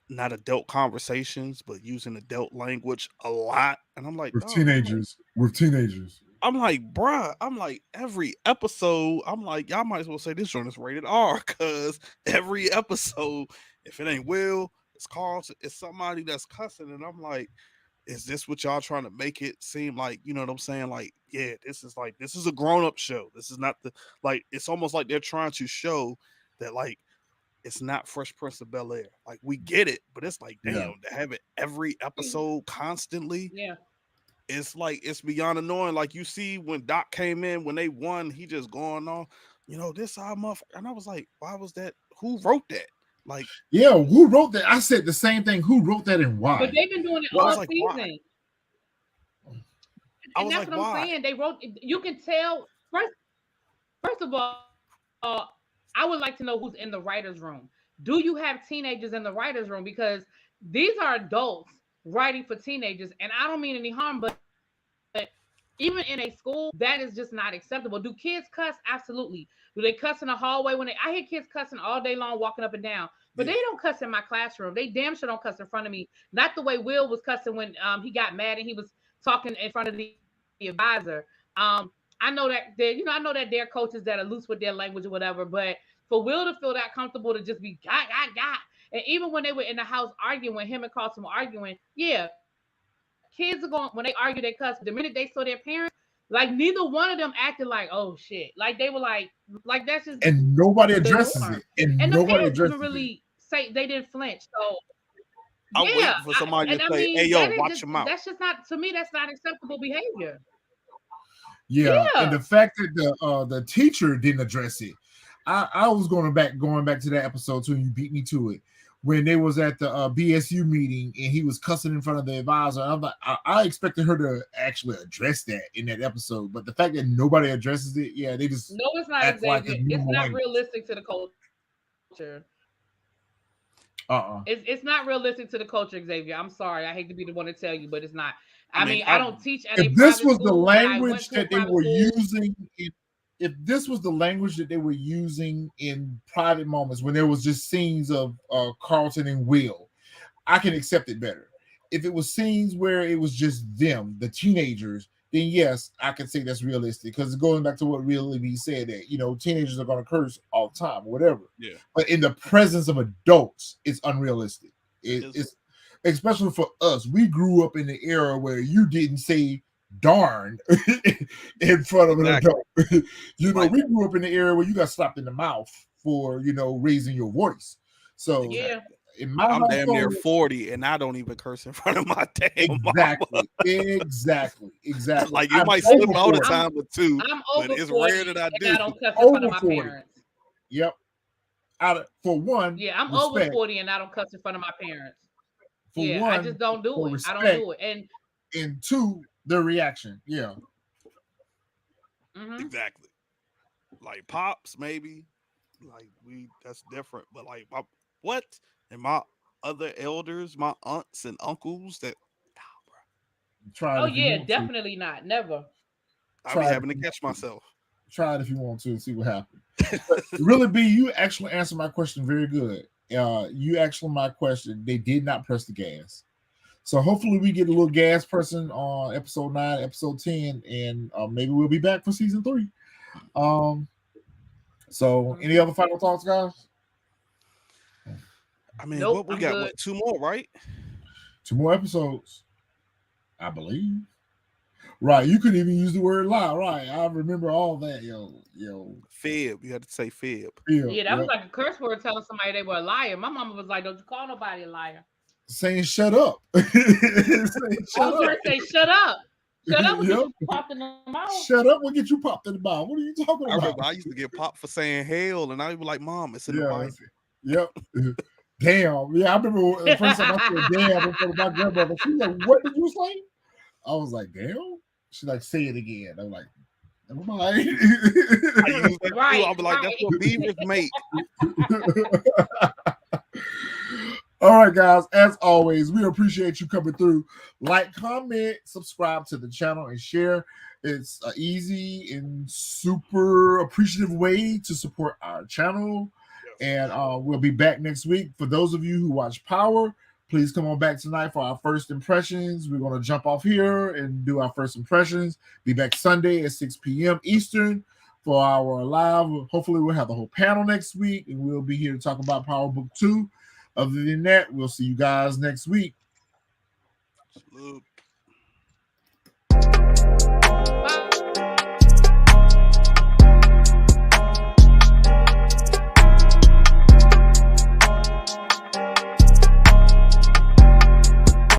B: not adult conversations, but using adult language a lot. And I'm like,
A: With
B: dog,
A: teenagers. With teenagers.
B: I'm like, bruh, I'm like, every episode, I'm like, y'all might as well say this joint is rated R, because every episode, if it ain't Will, it's Carl, it's somebody that's cussing, and I'm like, is this what y'all trying to make it seem like? You know what I'm saying? Like, yeah, this is a grown-up show. This is not it's almost like they're trying to show that like it's not Fresh Prince of Bel-Air. Like, we get it, but it's like,
A: Yeah.
B: damn, to have it every episode constantly,
D: Yeah,
B: it's like it's beyond annoying. Like, you see when Doc came in, when they won, he just going on, this our motherfucker. And I was like, why was that? Who wrote that? Like,
A: Yeah, who wrote that? I said the same thing. Who wrote that and
D: but
A: why?
D: they've been doing it
B: I was
D: all
B: like, why?
D: season,
B: I
D: and
B: was
D: that's
B: like,
D: what I'm
B: why?
D: saying. They wrote. You can tell. First of all, I would like to know who's in the writers' room. Do you have teenagers in the writers' room? Because these are adults writing for teenagers, and I don't mean any harm, but even in a school, that is just not acceptable. Do kids cuss? Absolutely. Do they cuss in the hallway when I hear kids cussing all day long, walking up and down, but they
B: Yeah.
D: don't cuss in my classroom. They damn sure don't cuss in front of me. Not the way Will was cussing when he got mad and he was talking in front of the advisor. I know that I know that there are coaches that are loose with their language or whatever, but for Will to feel that comfortable to just be got, and even when they were in the house arguing, when him and Carlton were arguing, yeah, kids are going when they argue they cuss. The minute they saw their parents, like neither one of them acted like, oh shit, like they were like that's just
A: And
D: the
A: nobody
D: norm.
A: addresses it.
D: And the
A: And
D: parents
A: nobody
D: didn't
A: addresses
D: really
A: it.
D: say they didn't flinch. So
B: I'm
D: yeah,
B: waiting for somebody
D: and
B: to
D: I
B: say,
D: mean
B: hey, yo, watch your mouth.
D: that's just not to me. That's not acceptable behavior.
A: Yeah. And the
D: Yeah,
A: fact that the teacher didn't address it. I was going back to that episode too, and you beat me to it. When they was at the BSU meeting and he was cussing in front of the advisor. I'm like, I expected her to actually address that in that episode, but the fact that nobody addresses it, yeah, they just
D: no, it's not,
A: act like it's
D: Xavier. It's
A: normal
D: not
A: language.
D: realistic to the culture.
A: Uh-uh.
D: It's not realistic to the culture, Xavier. I'm sorry. I hate to be the one to tell you, but it's not. I
B: I mean,
D: mean, I don't teach at a
A: If this
D: private
A: was the
D: school, but I went
A: language
D: to a
A: that they
D: private
A: were
D: school.
A: using, if this was the language that they were using in private moments when there was just scenes of Carlton and Will, I can accept it better. If it was scenes where it was just them, the teenagers, then yes, I can say that's realistic. Because going back to what really be said, that teenagers are going to curse all the time, or whatever.
B: yeah,
A: But in the presence of adults, it's unrealistic.
B: it's
A: It's especially for us. We grew up in the era where you didn't say darn in front of an
B: exactly
A: adult.
B: like
A: We grew up in the era where you got slapped in the mouth for raising your voice. So
D: Yeah.
B: exactly.
A: in my
B: I'm damn near
A: household,
B: 40, and I don't even curse in front of my damn mama.
A: exactly.
B: Like, it
A: I'm
B: might slip
A: over
B: out a
A: 40.
B: time or two,
D: I'm
B: but
D: over
B: it's
D: 40
B: rare that I
D: and
B: do.
D: I don't cuss in front
A: Over
D: of my
A: 40.
D: parents.
A: Yep. For one,
D: Yeah, I'm over
A: respect.
D: 40 and I don't cuss in front of my parents.
A: For
D: Yeah, I just
A: one,
D: don't do
A: for
D: it. I don't
A: respect.
D: do it. And
A: And two, the reaction. Yeah.
D: mhm.
B: Exactly. Like, pops, maybe. Like, that's different. But like, what? And my other elders, my aunts and uncles, that
A: Try
D: Oh
A: it if you
D: yeah,
A: want to.
D: definitely not. Never.
B: I be
A: Try it
B: having to
A: if you
B: catch myself.
A: Try it if you want to and see what happens. But really, B, you actually answered my question very good. You actually my question. They did not press the gas. So hopefully we get a little gas person on episode 9, episode 10, and maybe we'll be back for season 3. So any other final thoughts, guys?
B: I mean,
D: Nope,
B: what we
D: I'm
B: got?
D: good.
B: What, 2 more, right?
A: 2 more episodes, I believe. Right. You couldn't even use the word lie. Right. I remember all that. Yo.
B: Fib. You had to say fib.
D: Yeah, that was like a curse word telling somebody they were a liar. My mama was like, "Don't you call nobody a liar."
A: Saying shut up. Saying,
D: I was gonna say, "Shut up, shut up," when
A: Yep.
D: you popped in the mouth.
A: Shut up, we'll get you popped in the mouth. What are you talking
B: I
A: about?
B: remember I used to get popped for saying hell, and I would be like, "Mom, it's in the Bible."
A: Yep. Damn. Yeah, I remember the first time I said damn in front of my grandmother. She was like, what did you say? I was like, damn. She like, say it again. I'm like, never mind.
B: I use that
D: Right,
B: too. I'll be like, "That's what beavers make."
A: All right, guys. As always, we appreciate you coming through. Like, comment, subscribe to the channel, and share. It's an easy and super appreciative way to support our channel. And we'll be back next week. For those of you who watch Power, please come on back tonight for our first impressions. We're going to jump off here and do our first impressions. Be back Sunday at 6 p.m. Eastern for our live. Hopefully, we'll have the whole panel next week, and we'll be here to talk about Power Book 2. Other than that, we'll see you guys next week.
B: Salute.